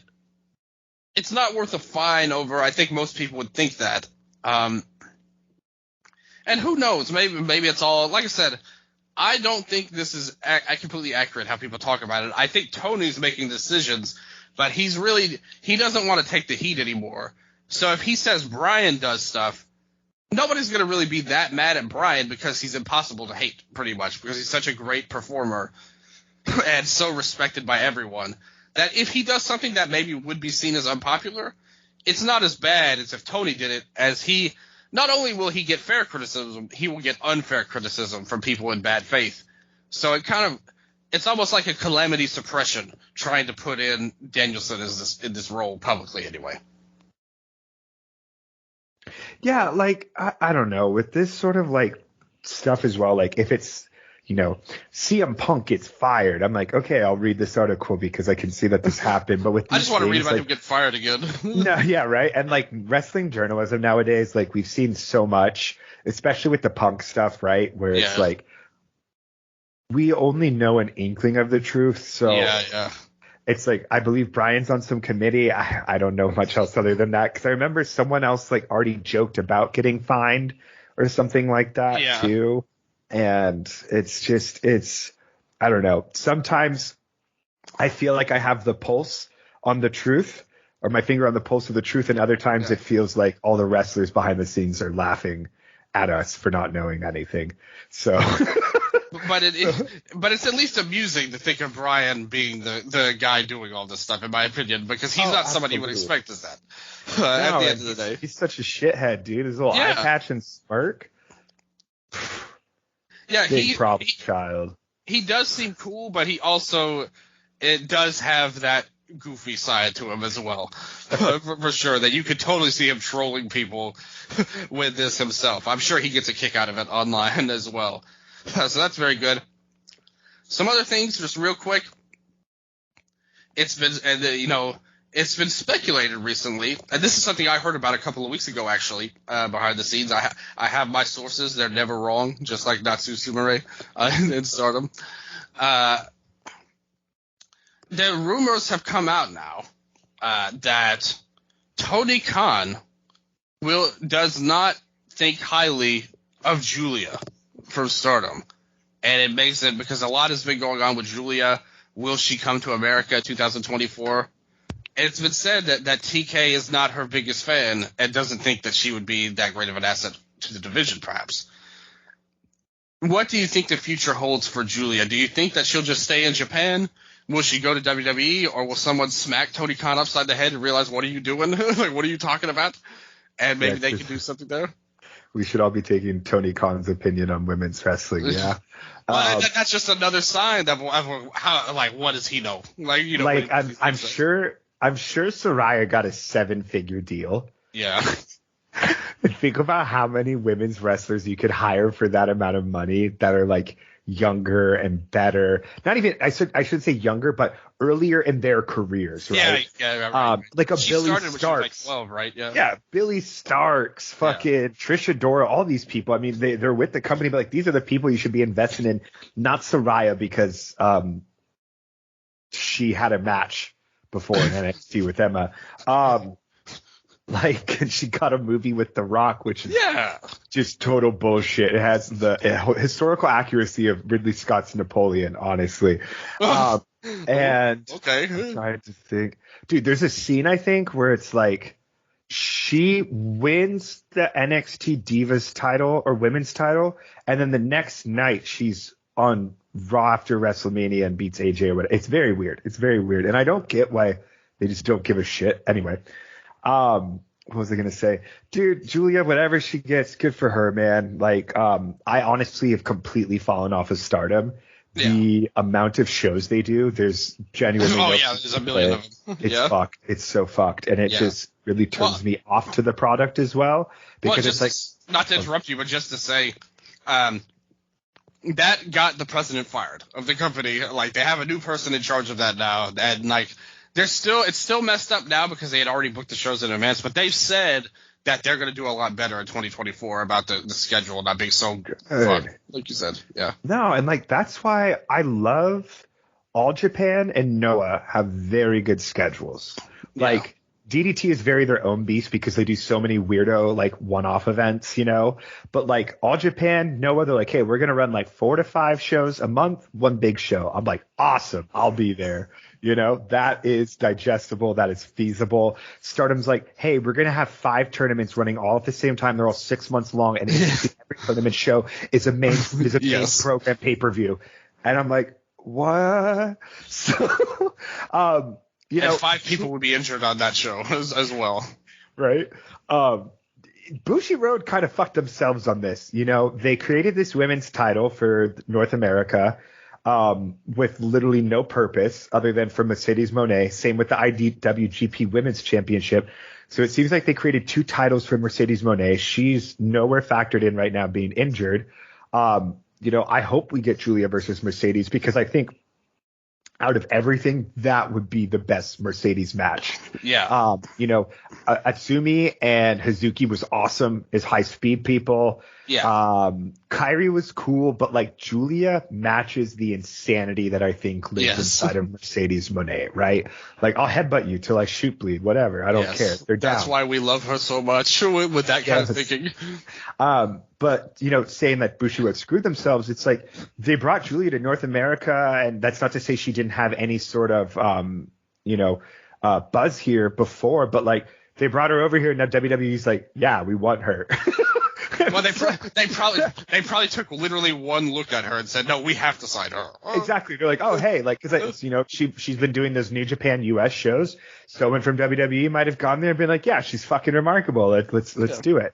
it's not worth a fine over. I think most people would think that. And who knows? Maybe it's all, like I said, I don't think this is completely accurate how people talk about it. I think Tony's making decisions, but he doesn't want to take the heat anymore. So if he says Bryan does stuff, nobody's going to really be that mad at Bryan because he's impossible to hate, pretty much, because he's such a great performer and so respected by everyone that if he does something that maybe would be seen as unpopular, it's not as bad as if Tony did it, as he not only will he get fair criticism, he will get unfair criticism from people in bad faith. So it's almost like a calamity suppression trying to put in Danielson in this role publicly anyway. Yeah, like, I don't know, with this sort of like stuff as well, like if it's, you know, CM Punk gets fired, I'm like, okay, I'll read this article because I can see that this happened. But with I just want to read about like, him get fired again. No, yeah, right. And like wrestling journalism nowadays, like we've seen so much, especially with the Punk stuff, right? Where it's like we only know an inkling of the truth. So yeah. It's like, I believe Bryan's on some committee. I don't know much else other than that, because I remember someone else like already joked about getting fined or something like that too. And it's I don't know. Sometimes I feel like I have the pulse on the truth, or my finger on the pulse of the truth, and other times it feels like all the wrestlers behind the scenes are laughing at us for not knowing anything. So. But it's at least amusing to think of Bryan being the guy doing all this stuff, in my opinion, because he's not somebody you would expect as that. At the end of the day, he's such a shithead, dude. His little eye patch and smirk. Yeah, big problem child. He does seem cool, but it does have that goofy side to him as well, for sure. That you could totally see him trolling people with this himself. I'm sure he gets a kick out of it online as well. So that's very good. Some other things, just real quick. It's been speculated recently, and this is something I heard about a couple of weeks ago, actually, behind the scenes. I have my sources; they're never wrong, just like Natsu Sumire in Stardom. The rumors have come out now that Tony Khan does not think highly of Giulia from Stardom, and it makes it because a lot has been going on with Giulia. Will she come to America 2024? And it's been said that TK is not her biggest fan and doesn't think that she would be that great of an asset to the division, perhaps. What do you think the future holds for Giulia? Do you think that she'll just stay in Japan? Will she go to WWE, or will someone smack Tony Khan upside the head and realize, what are you doing? Like, what are you talking about? And maybe they can do something there. We should all be taking Tony Khan's opinion on women's wrestling. Yeah. Well, that's just another sign of how, like, what does he know? Like, you know, like I'm sure Saraya got a 7-figure deal. Yeah. Think about how many women's wrestlers you could hire for that amount of money that are like younger and better. Not even, I should say younger, but earlier in their careers, right? Yeah, right. Like a she Billy started Starks. When she was like 12, right? Yeah, Billy Starks, fucking Trisha Dora, all these people. I mean, they're with the company, but like these are the people you should be investing in, not Saraya because she had a match before in NXT with Emma. Like, and she got a movie with The Rock, which is just total bullshit. It has the historical accuracy of Ridley Scott's Napoleon, honestly. And okay, I'm trying to think, dude, there's a scene I think where it's like she wins the NXT Divas title or women's title, and then the next night she's on Raw after WrestleMania and beats AJ or whatever. It's very weird. And I don't get why they just don't give a shit. Anyway. What was I going to say? Dude, Giulia, whatever she gets, good for her, man. Like, I honestly have completely fallen off of Stardom the amount of shows they do, there's genuinely there's a million of them. It's fucked. It's so fucked, and it just really turns me off to the product as well, because it's like, not to interrupt you, but just to say, that got the president fired of the company. Like, they have a new person in charge of that now, and like, it's still messed up now because they had already booked the shows in advance, but they've said that they're going to do a lot better in 2024 about the schedule not being so fun, like you said. Yeah. No, and like, that's why I love All Japan and Noah have very good schedules. Like, DDT is very their own beast because they do so many weirdo, like, one-off events, you know? But like, All Japan, Noah, they're like, hey, we're going to run like 4 to 5 shows a month, one big show. I'm like, awesome, I'll be there. You know, that is digestible. That is feasible. Stardom's like, hey, we're going to have 5 tournaments running all at the same time. They're all 6 months long. And every tournament show is a main program pay-per-view. And I'm like, what? So, you know, 5 people would be injured on that show as well. Right. Bushiroad kind of fucked themselves on this. You know, they created this women's title for North America, with literally no purpose other than for Mercedes Moné. Same with the IWGP Women's Championship. So it seems like they created 2 titles for Mercedes Moné. She's nowhere factored in right now, being injured. You know, I hope we get Giulia versus Mercedes, because I think out of everything, that would be the best Mercedes match. Yeah. You know, Atsumi and Hazuki was awesome as high speed people. Yeah. Kairi was cool, but like, Giulia matches the insanity that I think lives inside of Mercedes Moné, right? Like, I'll headbutt you till I shoot bleed, whatever. I don't care. They're down. That's why we love her so much with that kind of thinking. But, you know, saying that Bushiroad screwed themselves, it's like, they brought Giulia to North America, and that's not to say she didn't have any sort of, you know, buzz here before, but like, they brought her over here, and now WWE's like, yeah, we want her. Well, they probably took literally one look at her and said, no, we have to sign her. Exactly. They're like, oh, hey, like, because, you know, she's been doing those New Japan US shows. Someone from WWE might have gone there and been like, yeah, she's fucking remarkable. Let's do it.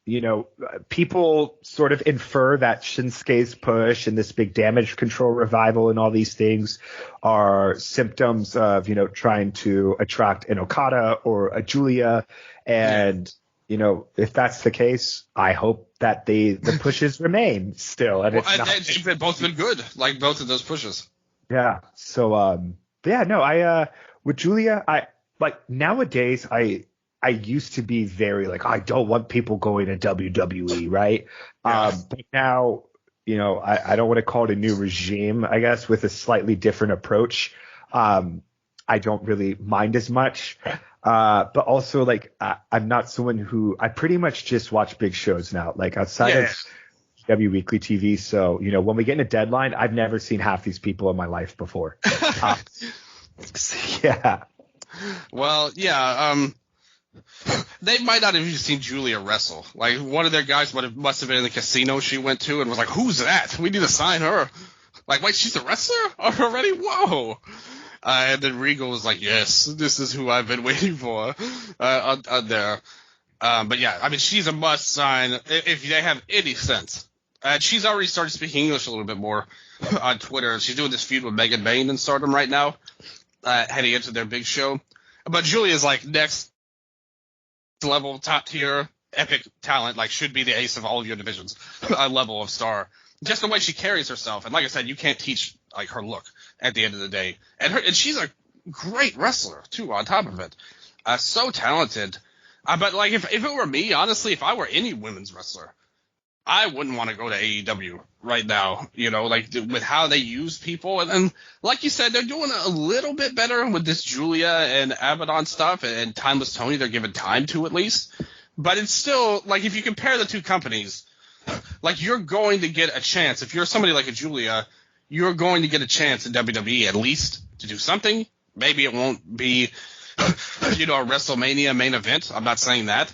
You know, people sort of infer that Shinsuke's push and this big damage control revival and all these things are symptoms of, you know, trying to attract an Okada or a Giulia. And, you know, if that's the case, I hope that the pushes remain still. And they've both been good, like both of those pushes. Yeah. So, with Giulia, nowadays, I used to be very like, I don't want people going to WWE, right? But now, you know, I don't want to call it a new regime, I guess, with a slightly different approach. I don't really mind as much. But also, like, I'm not someone who – I pretty much just watch big shows now, like outside of W Weekly TV. So, you know, when we get in a Deadline, I've never seen half these people in my life before. Yeah. Well, yeah. They might not have even seen Giulia wrestle. Like, one of their guys must have been in the casino she went to and was like, who's that? We need to sign her. Like, wait, she's a wrestler already? Whoa. And then Regal was like, yes, this is who I've been waiting for on there. But yeah, I mean, she's a must sign if they have any sense. She's already started speaking English a little bit more on Twitter. She's doing this feud with Megan Bayne and Stardom right now, heading into their big show. But Giulia's like next level, top tier, epic talent, like should be the ace of all of your divisions, level of star. Just the way she carries herself. And like I said, you can't teach like her look at the end of the day. And she's a great wrestler too, on top of it. So talented. But like if it were me, honestly, if I were any women's wrestler, I wouldn't want to go to AEW right now, you know, like with how they use people. And like you said, they're doing a little bit better with this Giulia and Abaddon stuff, and Timeless Tony, they're giving time to at least. But it's still, like, if you compare the two companies, like, you're going to get a chance. If you're somebody like a Giulia, you're going to get a chance in WWE at least to do something. Maybe it won't be, you know, a WrestleMania main event. I'm not saying that.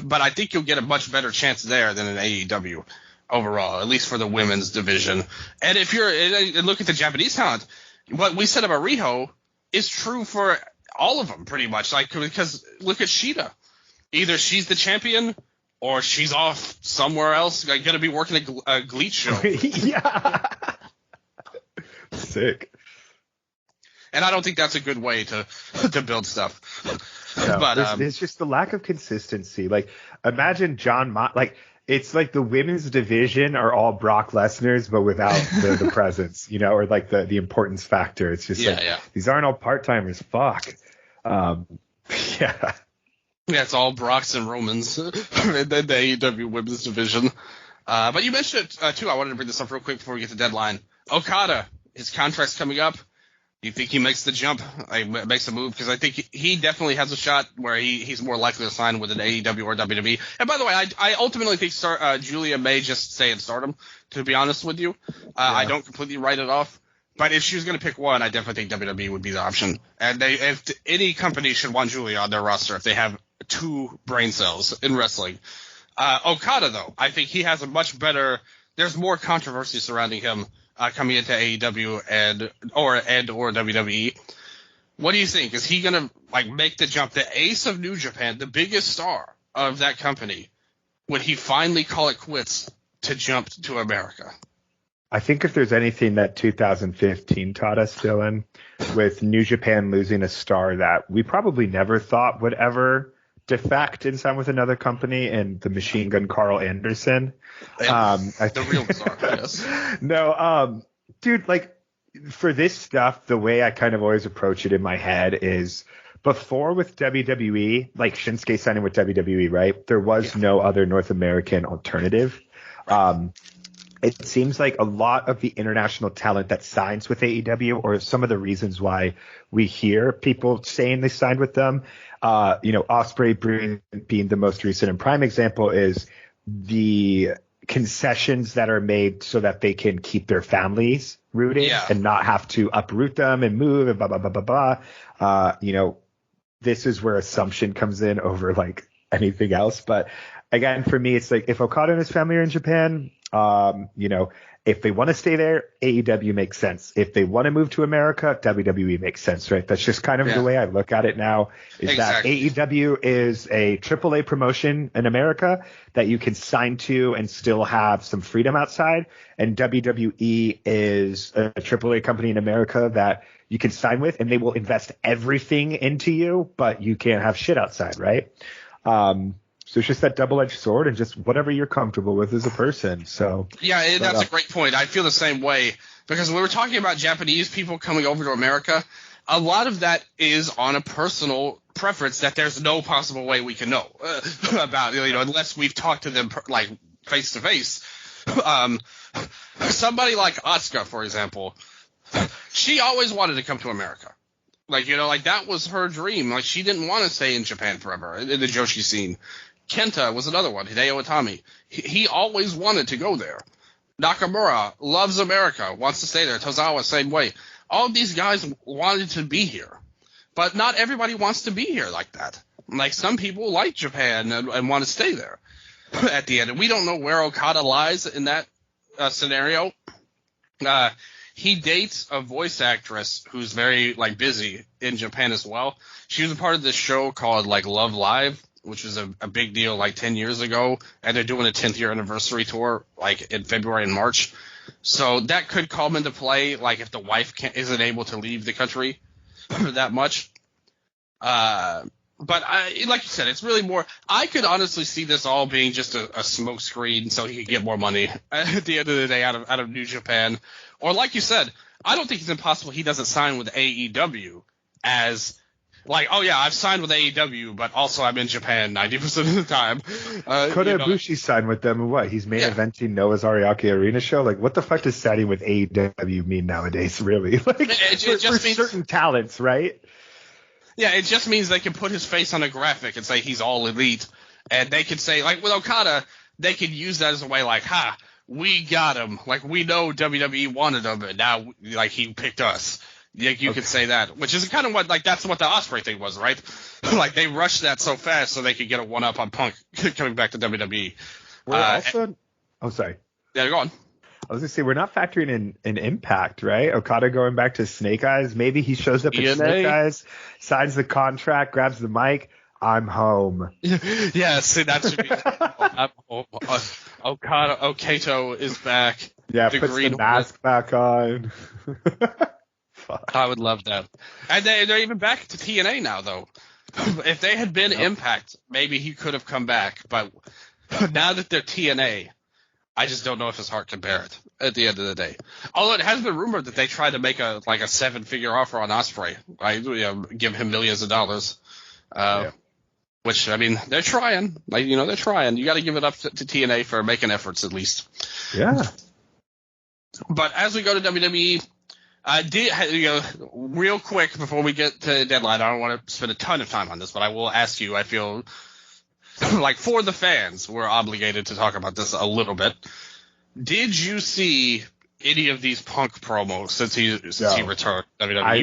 But I think you'll get a much better chance there than in AEW overall, at least for the women's division. And if you're – look at the Japanese talent. What we said about Riho is true for all of them pretty much. Like, because look at Shida. Either she's the champion or she's off somewhere else, like, going to be working a GLEAT show. Yeah. sick. And I don't think that's a good way to build stuff. No, But there's just the lack of consistency. Like, imagine it's like the women's division are all Brock Lesnar's, but without the presence, or like the importance factor. It's just these aren't all part-timers. Fuck. Yeah. Yeah, it's all Brocks and Romans in the AEW women's division. But you mentioned it, too. I wanted to bring this up real quick before we get to Deadline. Okada, his contract's coming up. Do you think he makes the jump, makes a move? Because I think he definitely has a shot where he's more likely to sign with an AEW or WWE. And by the way, I ultimately think Giulia may just stay in Stardom, to be honest with you. I don't completely write it off. But if she was going to pick one, I definitely think WWE would be the option. And if any company should want Giulia on their roster if they have 2 brain cells in wrestling. Okada, though, I think he has a much better – there's more controversy surrounding him coming into AEW or WWE. What do you think? Is he going to make the jump? The ace of New Japan, the biggest star of that company, would he finally call it quits to jump to America? I think if there's anything that 2015 taught us, Dylan, with New Japan losing a star that we probably never thought would ever defect and sign with another company, and the Machine Gun Carl Anderson. The real star, yes. No, dude, for this stuff, the way I kind of always approach it in my head is before with WWE, like Shinsuke signing with WWE, right? There was no other North American alternative. It seems like a lot of the international talent that signs with AEW, or some of the reasons why we hear people saying they signed with them, Ospreay being the most recent and prime example, is the concessions that are made so that they can keep their families rooting and not have to uproot them and move and blah, blah, blah, blah, blah. This is where assumption comes in over anything else. But again, for me, it's like if Okada and his family are in Japan, if they want to stay there, AEW makes sense. If they want to move to America, WWE makes sense, right? That's just kind of the way I look at it now, is that AEW is a AAA promotion in America that you can sign to and still have some freedom outside. And WWE is a AAA company in America that you can sign with, and they will invest everything into you, but you can't have shit outside, right? So it's just that double-edged sword, and just whatever you're comfortable with as a person. So that's a great point. I feel the same way, because when we're talking about Japanese people coming over to America, a lot of that is on a personal preference that there's no possible way we can know about, unless we've talked to them face to face. Somebody like Asuka, for example, she always wanted to come to America. That was her dream. She didn't want to stay in Japan forever in the Joshi scene. Kenta was another one, Hideo Itami. He always wanted to go there. Nakamura loves America, wants to stay there. Tozawa, same way. All these guys wanted to be here. But not everybody wants to be here like that. Some people like Japan and want to stay there at the end. And we don't know where Okada lies in that scenario. He dates a voice actress who's very busy in Japan as well. She was a part of this show called Love Live, which was a big deal 10 years ago, and they're doing a 10th year anniversary tour in February and March. So that could come into play if the wife isn't able to leave the country for that much. But like you said, it's really more – I could honestly see this all being just a smoke screen so he could get more money at the end of the day out of New Japan. Or like you said, I don't think it's impossible he doesn't sign with AEW as I've signed with AEW, but also I'm in Japan 90% of the time. Kota Ibushi signed with them, and what? He's main eventing Noah's Ariake Arena show? What the fuck does signing with AEW mean nowadays, really? For certain talents, right? Yeah, it just means they can put his face on a graphic and say he's all elite. And they can say, with Okada, they can use that as a way we got him. We know WWE wanted him, and now, he picked us. You could say that, which is kind of what, that's what the Ospreay thing was, right? They rushed that so fast so they could get a one-up on Punk coming back to WWE. Sorry. Yeah, go on. I was going to say, we're not factoring in an Impact, right? Okada going back to Snake Eyes. Maybe he shows up at Snake Eyes, signs the contract, grabs the mic. I'm home. Yeah, see, that should be. I'm home. Okada, Okato is back. Yeah, puts the mask back on. Fuck. I would love that. And they're even back to TNA now, though. If they had been Impact, maybe he could have come back. But now that they're TNA, I just don't know if his heart can bear it at the end of the day. Although it has been rumored that they tried to make a 7-figure offer on Ospreay, right? Give him millions of dollars. Which, I mean, they're trying. They're trying. You got to give it up to TNA for making efforts at least. Yeah. But as we go to WWE, real quick before we get to Deadline, I don't want to spend a ton of time on this, but I will ask you. I feel like for the fans, we're obligated to talk about this a little bit. Did you see any of these Punk promos since he returned? I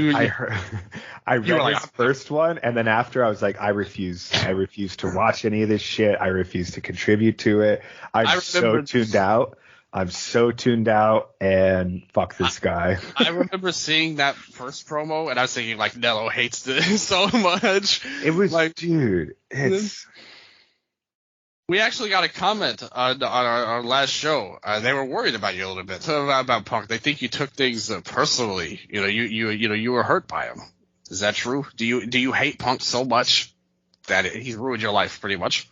read his first one, and then after I was like, I refuse to watch any of this shit. I refuse to contribute to it. I'm so tuned out. And fuck this guy. I remember seeing that first promo, and I was thinking, like, Nello hates this so much. It was like, dude, it's... We actually got a comment on our last show. They were worried about you a little bit about Punk. They think you took things personally. You were hurt by him. Is that true? Do you hate Punk so much that he's ruined your life pretty much?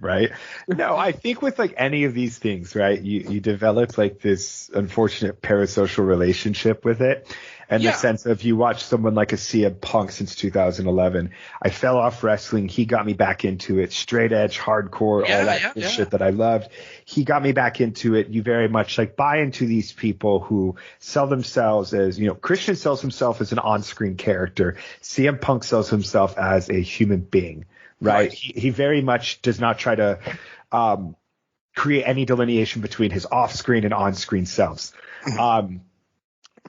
Right? No, I think with like any of these things, right, you develop like this unfortunate parasocial relationship with it. And the sense of you watch someone like a CM Punk since 2011. I fell off wrestling. He got me back into it. Straight edge, hardcore, all that shit that I loved. He got me back into it. You very much like buy into these people who sell themselves as, Christian sells himself as an on-screen character. CM Punk sells himself as a human being, right? He very much does not try to create any delineation between his off-screen and on-screen selves.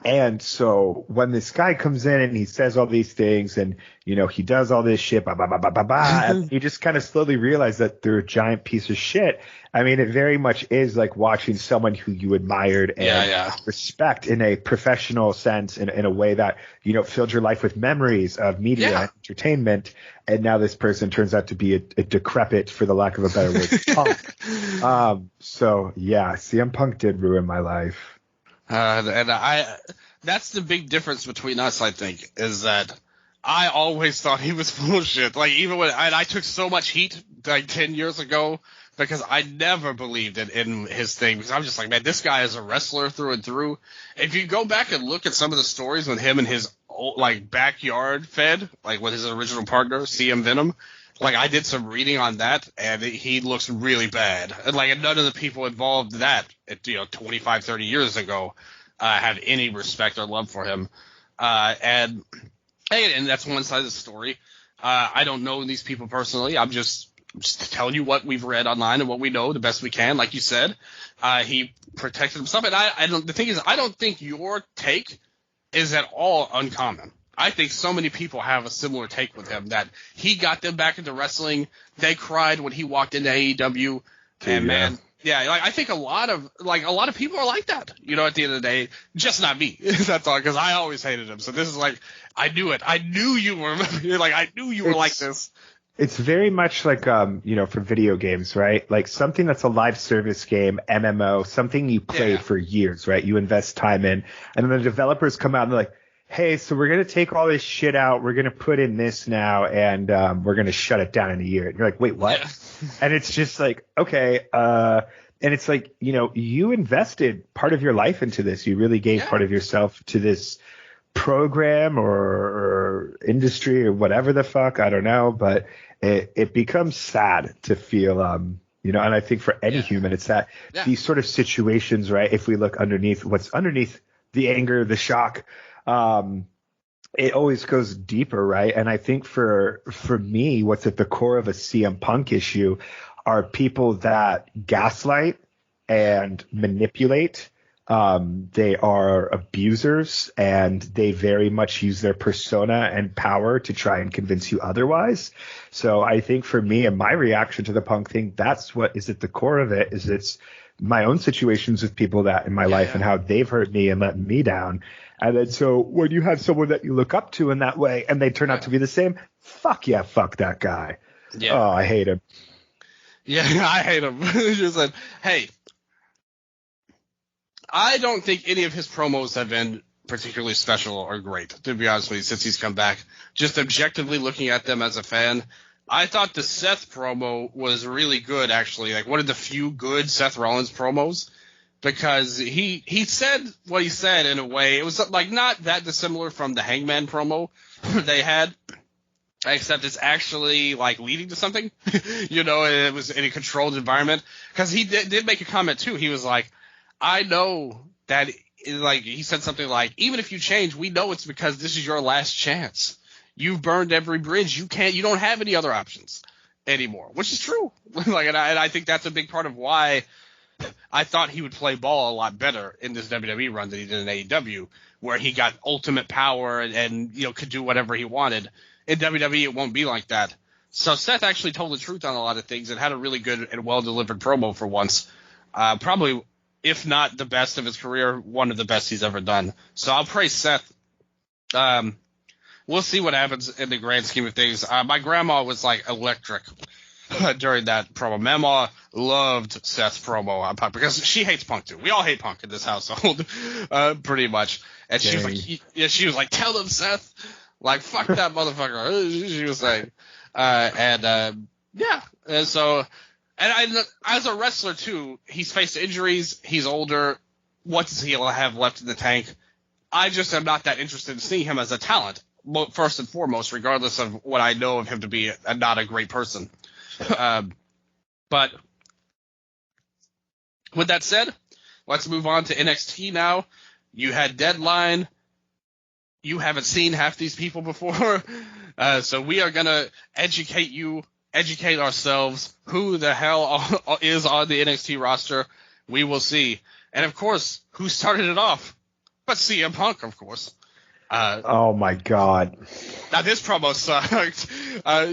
And so when this guy comes in and he says all these things and, he does all this shit, and you just kind of slowly realize that they're a giant piece of shit. I mean, it very much is like watching someone who you admired and respect in a professional sense, in a way that, filled your life with memories of media and entertainment. And now this person turns out to be a decrepit, for the lack of a better word, punk. CM Punk did ruin my life. That's the big difference between us, I think, is that I always thought he was full of shit. Like, even when I took so much heat like 10 years ago because I never believed in his thing, because I'm just like, man, this guy is a wrestler through and through. If you go back and look at some of the stories with him and his backyard fed, like with his original partner, CM Venom, like, I did some reading on that, and he looks really bad. And, none of the people involved in that, 25, 30 years ago, had any respect or love for him. And that's one side of the story. I don't know these people personally. I'm just telling you what we've read online and what we know the best we can. Like you said, he protected himself. And the thing is, I don't think your take is at all uncommon. I think so many people have a similar take with him, that he got them back into wrestling. They cried when he walked into AEW. And man, I think a lot of people are like that, at the end of the day, just not me. That's all, because I always hated him. So this is I knew it. I knew you were I knew you were like this. It's very much like, for video games, right? Like something that's a live service game, MMO, something you play for years, right? You invest time in, and then the developers come out and they're like, hey, so we're going to take all this shit out. We're going to put in this now, and we're going to shut it down in a year. And you're like, wait, what? And it's just like, okay. And it's like, you invested part of your life into this. You really gave part of yourself to this program or industry or whatever the fuck. I don't know. But it becomes sad to feel, and I think for any human, it's that these sort of situations, right? If we look underneath what's underneath the anger, the shock, it always goes deeper, right? And I think for me, what's at the core of a CM Punk issue are people that gaslight and manipulate. They are abusers, and they very much use their persona and power to try and convince you otherwise. So I think for me and my reaction to the Punk thing, that's what is at the core of it, is it's my own situations with people that in my life and how they've hurt me and let me down. And then so when you have someone that you look up to in that way and they turn out to be the same, fuck that guy. Yeah. Oh, I hate him. Yeah, I hate him. Just like, hey, I don't think any of his promos have been particularly special or great, to be honest with you, since he's come back. Just objectively looking at them as a fan, I thought the Seth promo was really good, actually. Like, one of the few good Seth Rollins promos, because he said what he said in a way. It was like not that dissimilar from the Hangman promo they had, except it's actually like leading to something, you know, and it was in a controlled environment. Because he did make a comment too. He was like, I know that, like, he said something like, even if you change, we know it's because this is your last chance. You've burned every bridge. You don't have any other options anymore, which is true. Like, and I think that's a big part of why I thought he would play ball a lot better in this WWE run than he did in AEW, where he got ultimate power and you know, could do whatever he wanted. In WWE, it won't be like that. So Seth actually told the truth on a lot of things and had a really good and well-delivered promo for once. Probably, if not the best of his career, one of the best he's ever done. So I'll praise Seth. We'll see what happens in the grand scheme of things. My grandma was like electric during that promo. Mama loved Seth's promo on Punk because she hates Punk too. We all hate Punk in this household, pretty much. And she was like, tell them, Seth, like, fuck that motherfucker. She was saying, and so, and as a wrestler too, he's faced injuries. He's older. What does he have left in the tank? I just am not that interested in seeing him as a talent, first and foremost, regardless of what I know of him to be not a great person. But with that said, let's move on to NXT now. You had Deadline. You haven't seen half these people before, so we are going to educate ourselves who the hell is on the NXT roster. We will see. And, of course, who started it off? But CM Punk, of course. Oh, my God. Now, this promo sucked.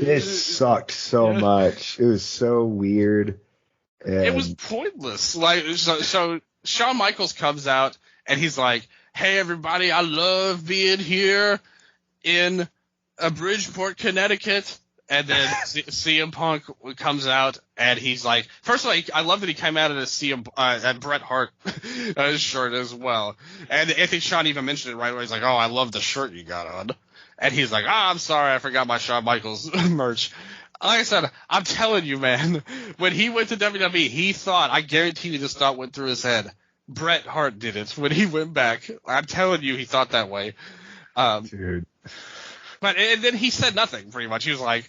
This sucked so much. It was so weird. It was pointless. Like, so Shawn Michaels comes out, and he's like, hey, everybody, I love being here in Bridgeport, Connecticut. And then CM Punk comes out, and he's like, first of all, I love that he came out in a Bret Hart shirt as well. And I think Shawn even mentioned it right away. He's like, oh, I love the shirt you got on. And he's like, I'm sorry, I forgot my Shawn Michaels merch. Like I said, I'm telling you, man, when he went to WWE, he thought, I guarantee you this thought went through his head. Bret Hart did it when he went back. I'm telling you, he thought that way. Dude. But and then he said nothing, pretty much. He was like,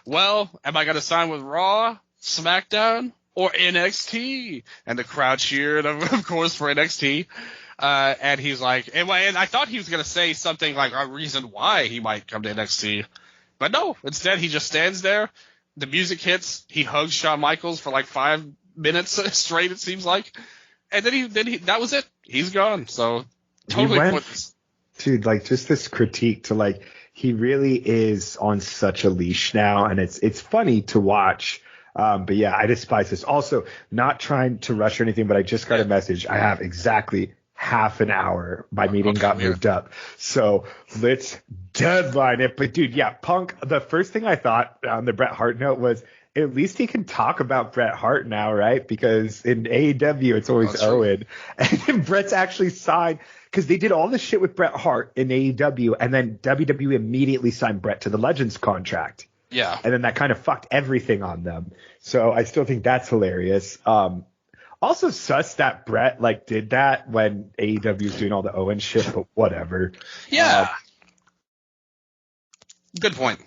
well, am I going to sign with Raw, SmackDown, or NXT? And the crowd cheered, of course, for NXT. And he's like, and I thought he was going to say something like a reason why he might come to NXT. But no, instead he just stands there. The music hits. He hugs Shawn Michaels for like 5 minutes straight, it seems like. And then he that was it. He's gone. So totally pointless. Dude, like, just this critique to, like, he really is on such a leash now, and it's funny to watch. But yeah, I despise this. Also, not trying to rush or anything, but I just got a message. I have exactly half an hour. My meeting got moved up. So let's deadline it. But dude, yeah, Punk, the first thing I thought on the Bret Hart note was, at least he can talk about Bret Hart now, right? Because in AEW, it's always Owen. And then Bret's actually signed, because they did all this shit with Bret Hart in AEW, and then WWE immediately signed Bret to the Legends contract. Yeah. And then that kind of fucked everything on them. So I still think that's hilarious. Also sus that Bret, like, did that when AEW was doing all the Owen shit, but whatever. Yeah. Good point.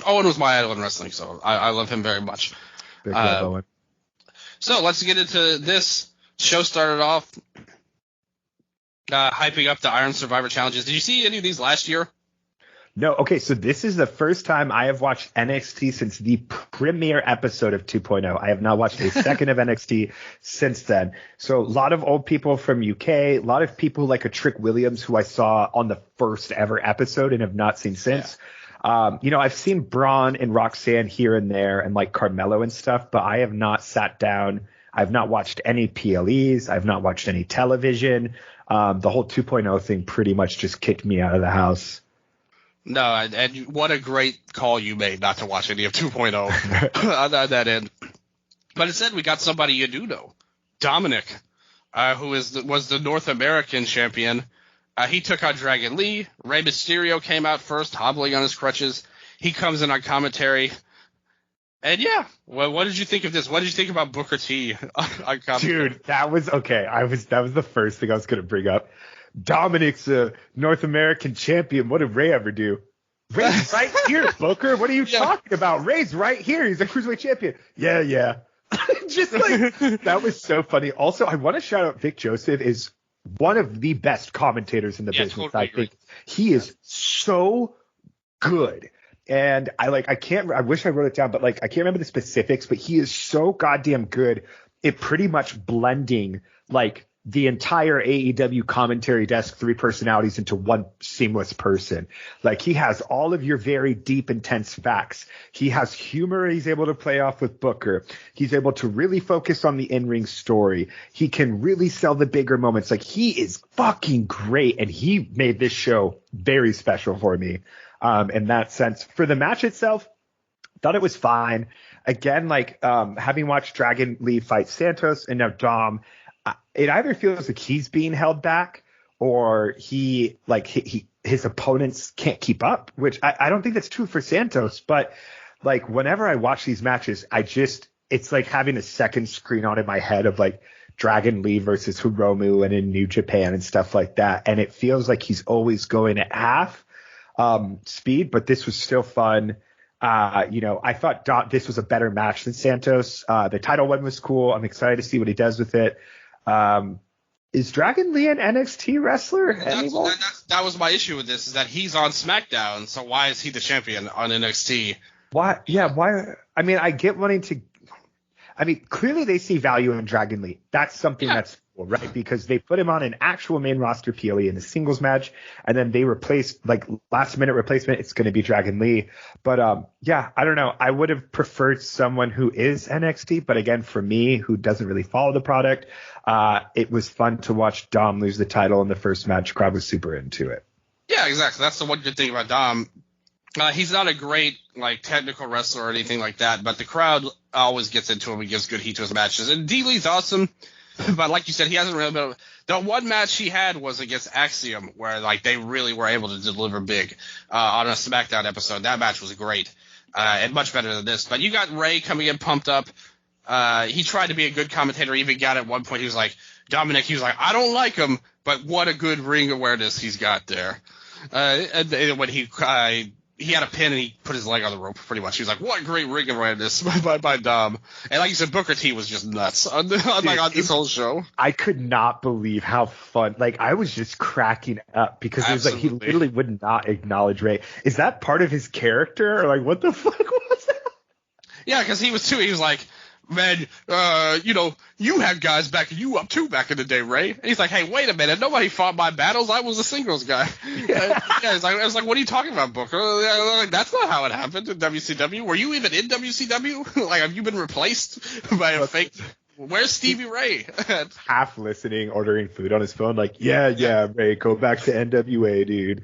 Owen was my idol in wrestling, so I love him very much. Big love, Owen. So let's get into this. Show started off hyping up the Iron Survivor challenges. Did you see any of these last year? No. Okay, so this is the first time I have watched NXT since the premiere episode of 2.0. I have not watched a second of NXT since then. So a lot of old people from UK, a lot of people like a Trick Williams, who I saw on the first ever episode and have not seen since. Yeah. I've seen Braun and Roxanne here and there and like Carmelo and stuff, but I have not sat down. I've not watched any PLEs. I've not watched any television. The whole 2.0 thing pretty much just kicked me out of the house. No, and what a great call you made not to watch any of 2.0 on that end. But instead, we got somebody you do know, Dominic. who was the North American champion. He took on Dragon Lee. Rey Mysterio came out first, hobbling on his crutches. He comes in on commentary. And yeah, well, what did you think of this? What did you think about Booker T on commentary? Dude, that was okay. That was the first thing I was going to bring up. Dominic's a North American champion. What did Rey ever do? Rey's right here, Booker. What are you talking about? Rey's right here. He's a cruiserweight champion. Yeah. Just like, that was so funny. Also, I want to shout out Vic Joseph is one of the best commentators in the business. Totally I think he is so good. And I wish I wrote it down, but like, I can't remember the specifics, but he is so goddamn good at pretty much blending like the entire AEW commentary desk, 3 personalities into one seamless person. Like, he has all of your very deep, intense facts. He has humor he's able to play off with Booker. He's able to really focus on the in-ring story. He can really sell the bigger moments. Like, he is fucking great, and he made this show very special for me in that sense. For the match itself, thought it was fine. Again, like, having watched Dragon Lee fight Santos and now Dom, it either feels like he's being held back or his opponents can't keep up, which I don't think that's true for Santos. But like, whenever I watch these matches, it's like having a second screen on in my head of like Dragon Lee versus Hiromu and in New Japan and stuff like that. And it feels like he's always going at half speed, but this was still fun. I thought this was a better match than Santos. The title one was cool. I'm excited to see what he does with it. Is Dragon Lee an NXT wrestler anymore? That was my issue with this, is that he's on SmackDown, so why is he the champion on NXT? Why? Yeah, why? I mean, I get wanting to. I mean, clearly they see value in Dragon Lee. That's something that's cool, right? Because they put him on an actual main roster PLE in a singles match, and then they replaced, like, last minute replacement. It's going to be Dragon Lee. But I don't know. I would have preferred someone who is NXT, but again, for me, who doesn't really follow the product, it was fun to watch Dom lose the title in the first match. Crowd was super into it. Yeah, exactly. That's the one good thing about Dom. He's not a great, like, technical wrestler or anything like that, but the crowd always gets into him and gives good heat to his matches. And D-Lee's awesome, but like you said, he hasn't really been – the one match he had was against Axiom, where, like, they really were able to deliver big on a SmackDown episode. That match was great and much better than this. But you got Rey coming in pumped up. He tried to be a good commentator. Even got at one point, he was like, Dominic, he was like, I don't like him, but what a good ring awareness he's got there. And when he had a pin and he put his leg on the rope pretty much. He was like, what great ring awareness by Dom. And like you said, Booker T was just nuts on this whole show. I could not believe how fun. Like, I was just cracking up because it was like he literally would not acknowledge Rey. Is that part of his character? Or like, what the fuck was that? Yeah, because he was like, man, you had guys backing you up too back in the day, Rey. And he's like, hey, wait a minute, nobody fought my battles. I was a singles guy. I was like, what are you talking about, Booker? Like, that's not how it happened in WCW. Were you even in WCW? Like, have you been replaced by a fake? Where's Stevie Ray? Half listening, ordering food on his phone, like, yeah, Ray, go back to NWA, dude.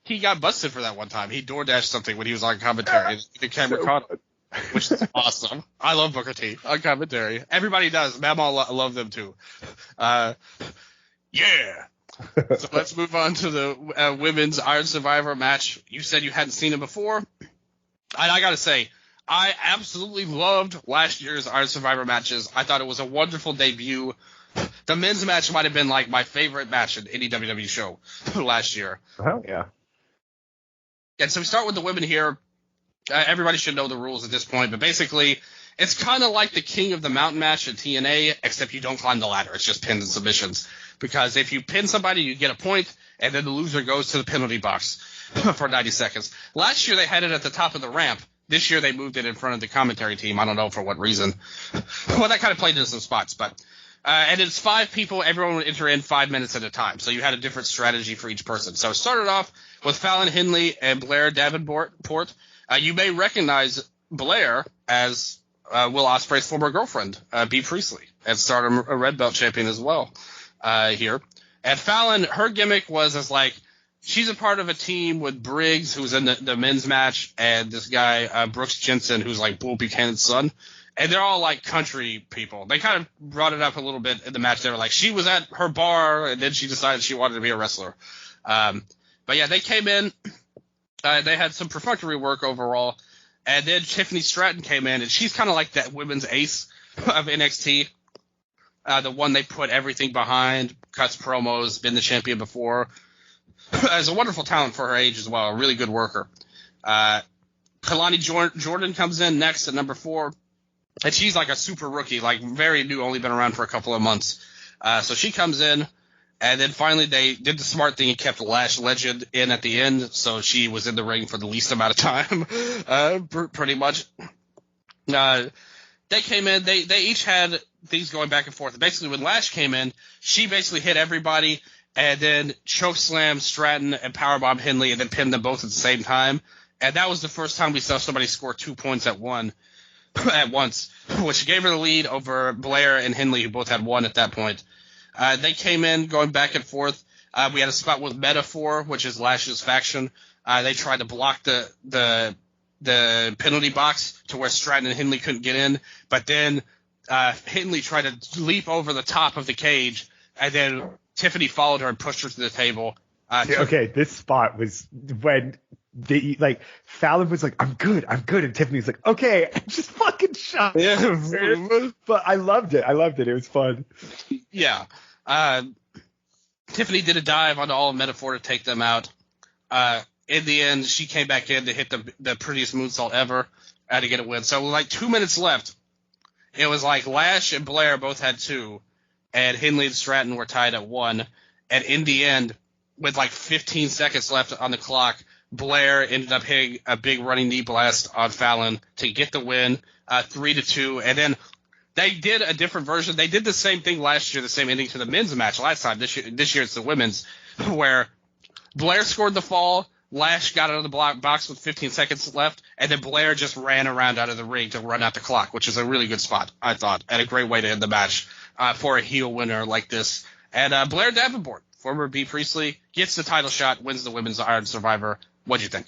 He got busted for that one time. He DoorDashed something when he was on commentary. The camera caught him. Which is awesome. I love Booker T on commentary. Everybody does. Mama love them too. Yeah. So let's move on to the women's Iron Survivor match. You said you hadn't seen it before. And I got to say, I absolutely loved last year's Iron Survivor matches. I thought it was a wonderful debut. The men's match might have been like my favorite match in any WWE show last year. Oh, yeah. And so we start with the women here. Everybody should know the rules at this point, but basically, it's kind of like the King of the Mountain match at TNA, except you don't climb the ladder. It's just pins and submissions. Because if you pin somebody, you get a point, and then the loser goes to the penalty box for 90 seconds. Last year, they had it at the top of the ramp. This year, they moved it in front of the commentary team. I don't know for what reason. Well, that kind of played in some spots, but and it's 5 people. Everyone would enter in 5 minutes at a time. So you had a different strategy for each person. So it started off with Fallon Henley and Blair Davenport. You may recognize Blair as Will Ospreay's former girlfriend, Bea Priestley, and Stardom a red belt champion as well here. And Fallon, her gimmick was as like she's a part of a team with Briggs, who's in the men's match, and this guy, Brooks Jensen, who's like Bull Buchanan's son. And they're all like country people. They kind of brought it up a little bit in the match. They were like, she was at her bar, and then she decided she wanted to be a wrestler. But yeah, they came in. They had some perfunctory work overall. And then Tiffany Stratton came in, and she's kind of like that women's ace of NXT. The one they put everything behind, cuts promos, been the champion before. Has a wonderful talent for her age as well, a really good worker. Kalani Jordan comes in next at number 4. And she's like a super rookie, like very new, only been around for a couple of months. So she comes in, and then finally they did the smart thing and kept Lash Legend in at the end, so she was in the ring for the least amount of time, pretty much. They came in, they each had things going back and forth. Basically, when Lash came in, she basically hit everybody, and then chokeslam Stratton and powerbomb Henley, and then pinned them both at the same time. And that was the first time we saw somebody score 2 points at once, which gave her the lead over Blair and Henley, who both had 1 at that point. They came in going back and forth. We had a spot with Metaphor, which is Lash's faction. They tried to block the penalty box to where Stratton and Henley couldn't get in, but then Henley tried to leap over the top of the cage, and then Tiffany followed her and pushed her to the table. Okay, this spot was when Fallon was like, I'm good, and Tiffany's like, okay, just fucking shut. Yeah. But I loved it. It was fun. Yeah. Tiffany did a dive onto all of Metaphor to take them out. In the end, she came back in to hit the prettiest moonsault ever to get a win. So like 2 minutes left. It was like Lash and Blair both had 2, and Henley and Stratton were tied at 1. And in the end, with like 15 seconds left on the clock, Blair ended up hitting a big running knee blast on Fallon to get the win, 3-2. And then they did a different version. They did the same thing last year, the same ending to the men's match last time. This year it's the women's, where Blair scored the fall, Lash got out of the box with 15 seconds left, and then Blair just ran around out of the ring to run out the clock, which is a really good spot, I thought, and a great way to end the match for a heel winner like this. And Blair Davenport, former B. Priestley, gets the title shot, wins the Women's Iron Survivor. What'd you think?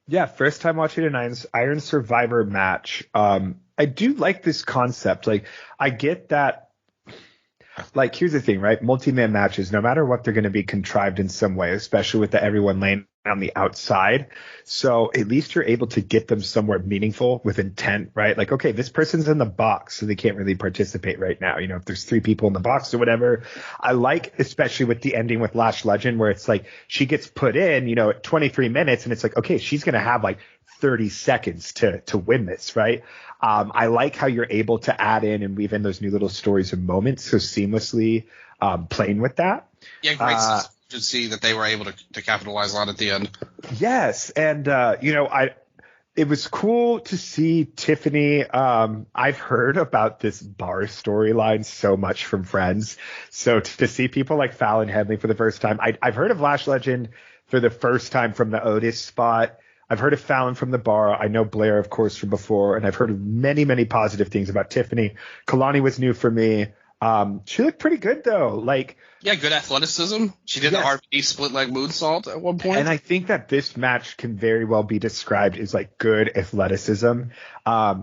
Yeah, first time watching an Iron Survivor match. I do like this concept. Like, I get that. Like, here's the thing, right? Multi-man matches, no matter what, they're going to be contrived in some way, especially with everyone laying on the outside. So at least you're able to get them somewhere meaningful with intent, right? Like, okay, this person's in the box, so they can't really participate right now. You know, if there's 3 people in the box or whatever. I like, especially with the ending with Lash Legend, where it's like she gets put in, you know, at 23 minutes, and it's like, okay, she's going to have like 30 seconds to win this, right? I like how you're able to add in and weave in those new little stories and moments so seamlessly playing with that. Yeah, great to see that they were able to capitalize on at the end. Yes, and you know, it was cool to see Tiffany. I've heard about this bar storyline so much from friends. So to see people like Fallon Henley for the first time, I've heard of Lash Legend for the first time from the Otis spot. I've heard of Fallon from the bar. I know Blair, of course, from before, and I've heard of many, many positive things about Tiffany. Kalani was new for me. She looked pretty good, though. Like, yeah, good athleticism. She did the RVD split leg moonsault at one point. And I think that this match can very well be described as like good athleticism.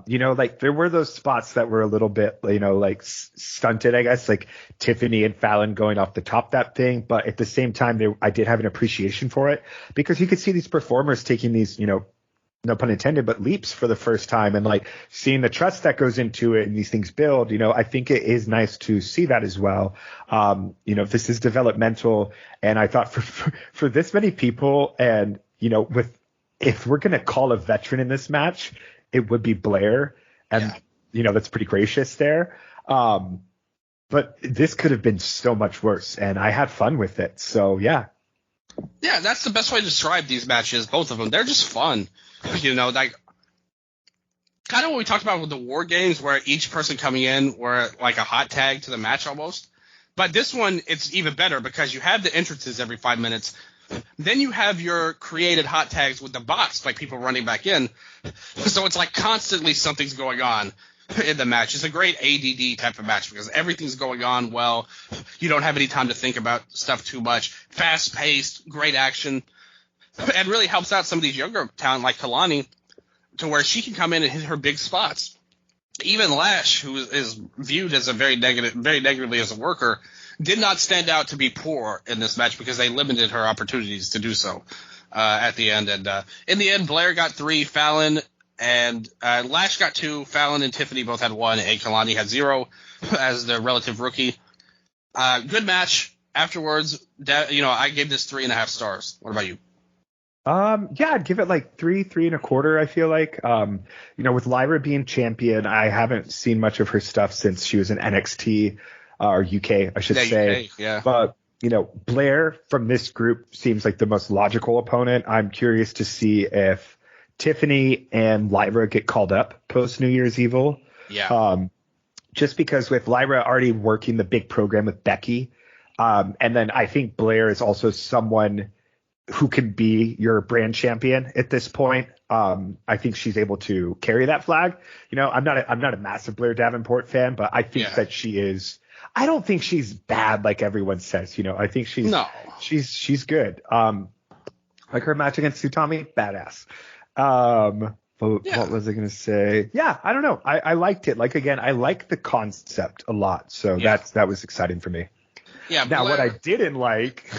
You know, like there were those spots that were a little bit, you know, like stunted, I guess, like Tiffany and Fallon going off the top that thing. But at the same time, I did have an appreciation for it because you could see these performers taking these, you know, no pun intended, but leaps for the first time, and like seeing the trust that goes into it and these things build, you know, I think it is nice to see that as well. You know, this is developmental, and I thought for this many people, and you know, if we're gonna call a veteran in this match, it would be Blair, and you know, that's pretty gracious there. But this could have been so much worse, and I had fun with it. So yeah. Yeah, that's the best way to describe these matches, both of them. They're just fun. You know, like kind of what we talked about with the War Games, where each person coming in were like a hot tag to the match almost. But this one, it's even better because you have the entrances every 5 minutes. Then you have your created hot tags with the box, like people running back in. So it's like constantly something's going on. in the match. It's a great ADD type of match because everything's going on well. You don't have any time to think about stuff too much. Fast-paced, great action, and really helps out some of these younger talent like Kalani to where she can come in and hit her big spots. Even Lash, who is viewed as very negatively as a worker, did not stand out to be poor in this match because they limited her opportunities to do so at the end. And in the end, Blair got 3, Fallon and Lash got 2. Fallon and Tiffany both had 1, and Kalani had 0 as the relative rookie. Good match. Afterwards, I gave this 3.5 stars. What about you? Yeah, I'd give it like 3.25. I feel like, with Lyra being champion, I haven't seen much of her stuff since she was in NXT or UK, I should say. UK, yeah. But, Blair from this group seems like the most logical opponent. I'm curious to see if Tiffany and Lyra get called up post New Year's Evil. Yeah. Just because with Lyra already working the big program with Becky, and then I think Blair is also someone who can be your brand champion at this point. I think she's able to carry that flag. I'm not a massive Blair Davenport fan, but I think that she is. I don't think she's bad like everyone says. I think she's good. Like her match against Tsutami, badass. What was I gonna say? Yeah, I don't know. I liked it. Like again, I like the concept a lot. So that was exciting for me. Yeah. Now, what I didn't like.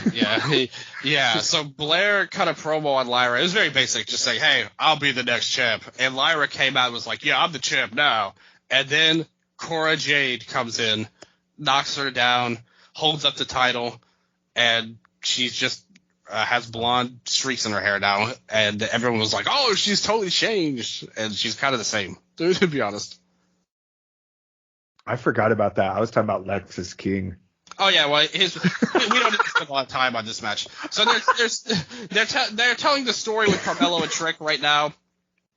So Blair cut a promo on Lyra. It was very basic, just saying, "Hey, I'll be the next champ." And Lyra came out and was like, "Yeah, I'm the champ now." And then Cora Jade comes in, knocks her down, holds up the title, and she's just has blonde streaks in her hair now. And everyone was like, "Oh, she's totally changed," and she's kind of the same, to be honest. I forgot about that. I was talking about Lexis King. Oh yeah, well, we don't need to spend a lot of time on this match. So they're telling the story with Carmelo and Trick right now.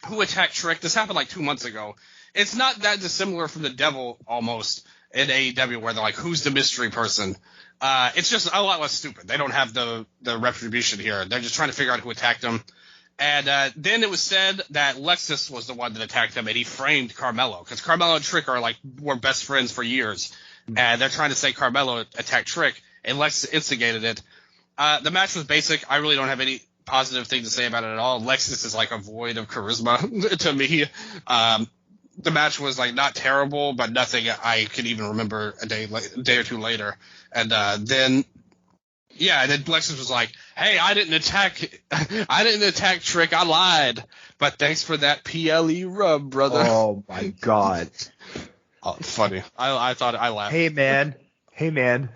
Who attacked Trick? This happened like 2 months ago. It's not that dissimilar from the Devil almost in AEW, where they're like, "Who's the mystery person?" It's just a lot less stupid. They don't have the retribution here. They're just trying to figure out who attacked them. And then it was said that Lexis was the one that attacked him, and he framed Carmelo because Carmelo and Trick were best friends for years. And they're trying to say Carmelo attacked Trick, and Lexis instigated it. The match was basic. I really don't have any positive thing to say about it at all. Lexis is like a void of charisma to me. The match was like not terrible, but nothing I could even remember a day or two later. And then Lexis was like, "Hey, I didn't attack Trick. I lied. But thanks for that PLE rub, brother." Oh my God. Oh, funny. I thought I laughed. Hey man,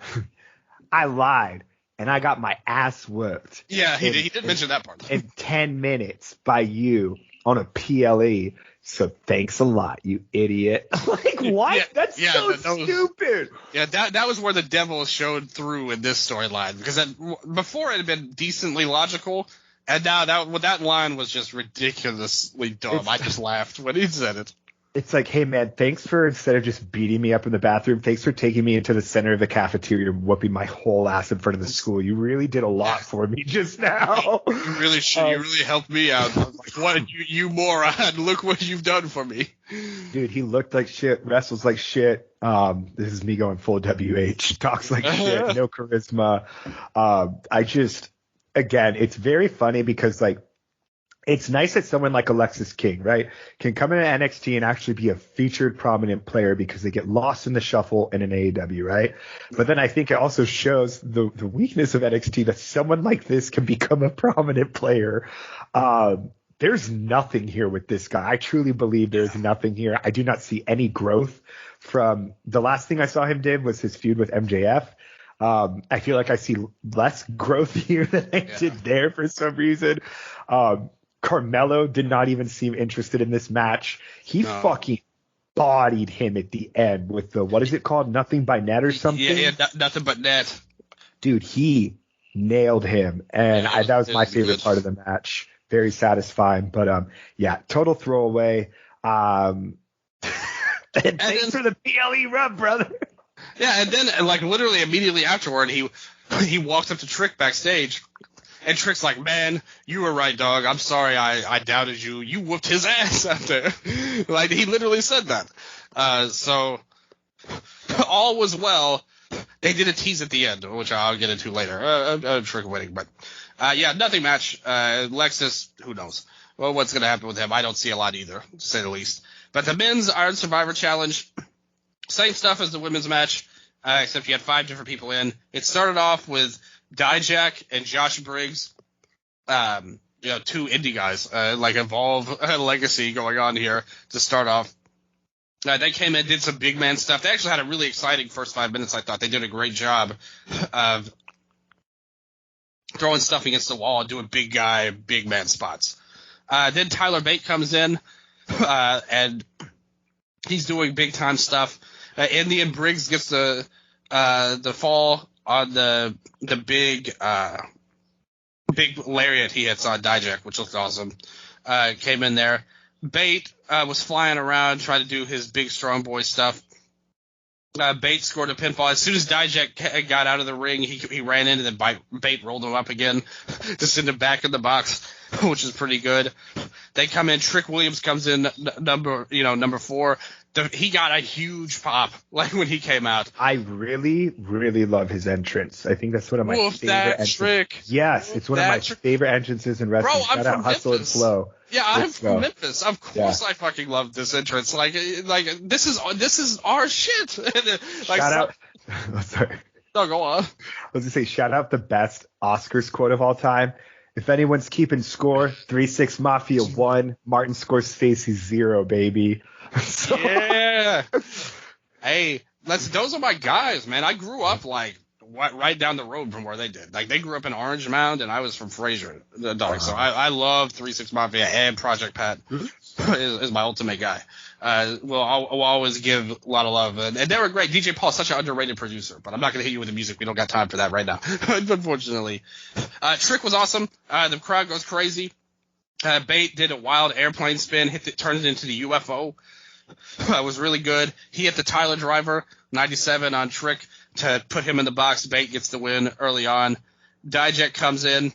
I lied and I got my ass whooped. Yeah, he did mention that part. In 10 minutes by you on a PLE. So thanks a lot, you idiot. Like what? Yeah, That's so stupid. Yeah, that was where the Devil showed through in this storyline because before it had been decently logical, and now that line was just ridiculously dumb. I just laughed when he said it. It's like, hey, man, thanks for, instead of just beating me up in the bathroom, thanks for taking me into the center of the cafeteria and whooping my whole ass in front of the school. You really did a lot for me just now. You really should. You really helped me out. I was like, what, you moron. Look what you've done for me. Dude, he looked like shit, wrestles like shit. This is me going full WH. Talks like shit, no charisma. Again, it's very funny because, like, it's nice that someone like Alexis King, right, can come into NXT and actually be a featured prominent player because they get lost in the shuffle in an AEW, right? But then I think it also shows the weakness of NXT that someone like this can become a prominent player. There's nothing here with this guy. I truly believe there's nothing here. I do not see any growth from the last thing I saw him did was his feud with MJF. I feel like I see less growth here than I did there for some reason. Carmelo did not even seem interested in this match. He fucking bodied him at the end with the, what is it called? Nothing by net or something? Yeah, nothing but net. Dude, he nailed him. And that was my favorite part of the match. Very satisfying. But, total throwaway. And thanks for the PLE rub, brother. Yeah, and then, like, literally immediately afterward, he walked up to Trick backstage. And Trick's like, man, you were right, dog. I'm sorry I doubted you. You whooped his ass out there. Like, he literally said that. So all was well. They did a tease at the end, which I'll get into later. Trick winning, but yeah, nothing match. Lexus, who knows? Well, what's going to happen with him? I don't see a lot either, to say the least. But the men's Iron Survivor Challenge, same stuff as the women's match, except you had 5 different people in. It started off with Dijak and Josh Briggs, 2 indie guys, like Evolve Legacy going on here to start off. They came in, did some big man stuff. They actually had a really exciting first 5 minutes, I thought. They did a great job of throwing stuff against the wall and doing big guy, big man spots. Then Tyler Bate comes in, and he's doing big time stuff. In the end, Briggs gets the fall on the big lariat he hits on Dijak, which looked awesome. Came in there. Bate was flying around trying to do his big strong boy stuff. Bate scored a pinfall. As soon as Dijak got out of the ring, he ran in, and then Bate rolled him up again to send him back in the box, which is pretty good. They come in. Trick Williams comes in number 4. He got a huge pop like when he came out. I really, really love his entrance. I think that's one of my favorite entrances. Trick. Yes, it's one of my favorite entrances in wrestling. Bro, I'm from Hustle Memphis. And Flow. Yeah, I'm from Memphis. Of course, I fucking love this entrance. Like this is our shit. Like, shout out. Oh, sorry. No, go on. I was gonna say, shout out the best Oscars quote of all time. If anyone's keeping score, 3-6 Mafia 1, Martin Scorsese 0, baby. So. Yeah. Hey, those are my guys, man. I grew up like right down the road from where they did. Like, they grew up in Orange Mound, and I was from Fraser, the dog. So I love 3-6 Mafia, and Project Pat is my ultimate guy. I'll always give a lot of love, and they were great. DJ Paul is such an underrated producer, but I'm not going to hit you with the music. We don't got time for that right now, unfortunately. Trick was awesome. The crowd goes crazy. Bate did a wild airplane spin, turned it into the UFO. Was really good. He hit the Tyler Driver 97 on Trick to put him in the box. Bate gets the win early on. Dijak comes in,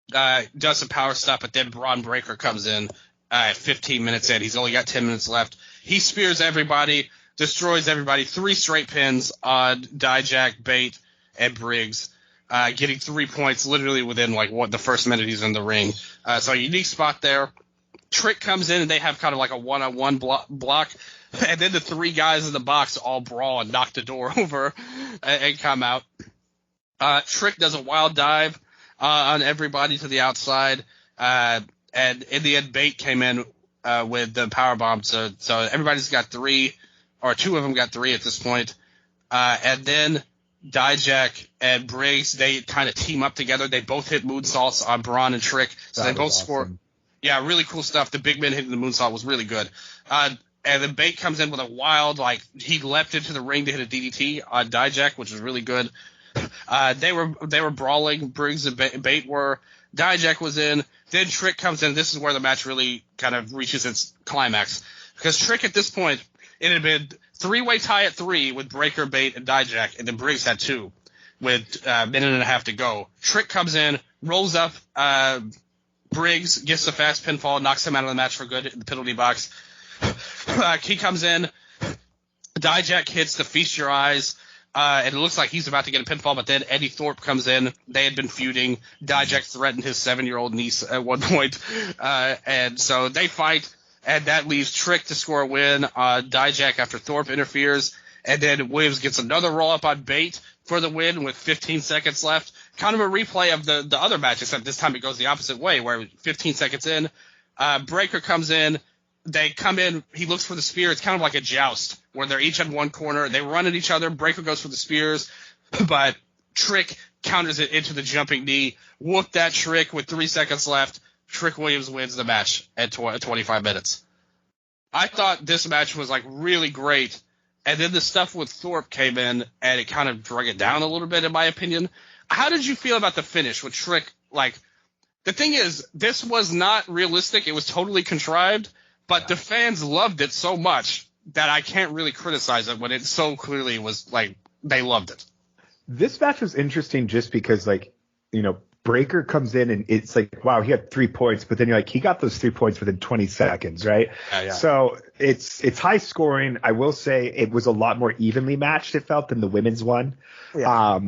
does some power stuff, but then Braun Breaker comes in 15 minutes in. He's only got 10 minutes left. He spears everybody, destroys everybody. 3 straight pins on Dijak, Bate, and Briggs. Getting 3 points literally within the first minute he's in the ring. So a unique spot there. Trick comes in, and they have kind of like a one-on-one block. And then the 3 guys in the box all brawl and knock the door over and come out. Trick does a wild dive on everybody to the outside. And in the end, Bate came in with the powerbomb. So everybody's got 3, or 2 of them got 3 at this point. And then Dijak and Briggs, they kind of team up together. They both hit moonsaults on Braun and Trick. So they both score. Yeah, really cool stuff. The big man hitting the moonsault was really good. And then Bate comes in with a wild, he leapt into the ring to hit a DDT on Dijak, which was really good. They were brawling. Briggs and Bate were. Dijak was in. Then Trick comes in. This is where the match really kind of reaches its climax. Because Trick at this point, it had been 3-way tie at 3 with Breaker, Bate, and Dijak, and then Briggs had 2 with a minute and a half to go. Trick comes in, rolls up Briggs, gets a fast pinfall, knocks him out of the match for good in the penalty box. He comes in, Dijak hits the Feast Your Eyes, and it looks like he's about to get a pinfall, but then Eddie Thorpe comes in. They had been feuding. Dijak threatened his 7-year-old niece at one point, and so they fight, and that leaves Trick to score a win on Dijak after Thorpe interferes, and then Williams gets another roll-up on Bate for the win with 15 seconds left. Kind of a replay of the other match, except this time it goes the opposite way, where 15 seconds in, Breaker comes in. They come in. He looks for the spear. It's kind of like a joust where they're each in one corner. They run at each other. Breaker goes for the spears, but Trick counters it into the jumping knee. Whoop that Trick with 3 seconds left. Trick Williams wins the match at 25 minutes. I thought this match was really great. And then the stuff with Thorpe came in, and it kind of drug it down a little bit, in my opinion. How did you feel about the finish with Trick? The thing is, this was not realistic. It was totally contrived, but the fans loved it so much that I can't really criticize it when it so clearly was they loved it. This match was interesting just because, Breaker comes in and it's like, wow, he had 3 points, but then you're like, he got those 3 points within 20 seconds, right? Yeah. So it's high scoring. I will say it was a lot more evenly matched, it felt, than the women's one. Yeah.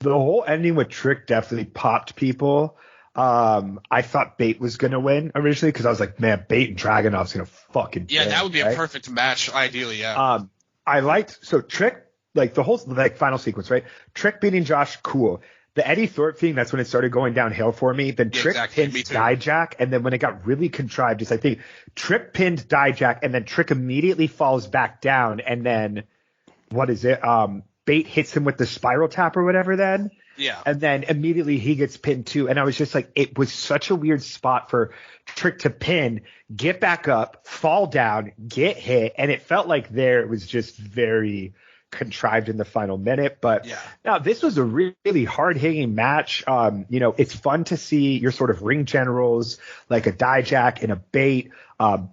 The whole ending with Trick definitely popped people. I thought Bate was going to win originally because I was like, man, Bate and Dragunov's going to fucking Yeah, win, that would be right? a perfect match, ideally, yeah. I liked, so Trick, like the whole like final sequence, right? Trick beating Josh, cool. The Eddie Thorpe thing, that's when it started going downhill for me. Then Trick pinned Dijak, and then when it got really contrived, is I think Trick pinned Dijak, and then Trick immediately falls back down, and then what is it? Bate hits him with the spiral tap or whatever then. Yeah. And then immediately he gets pinned too. And I was just like, it was such a weird spot for Trick to pin, get back up, fall down, get hit. And it felt like it was just very contrived in the final minute. But now this was a really hard hitting match. It's fun to see your sort of ring generals like a Dijak and a Bate,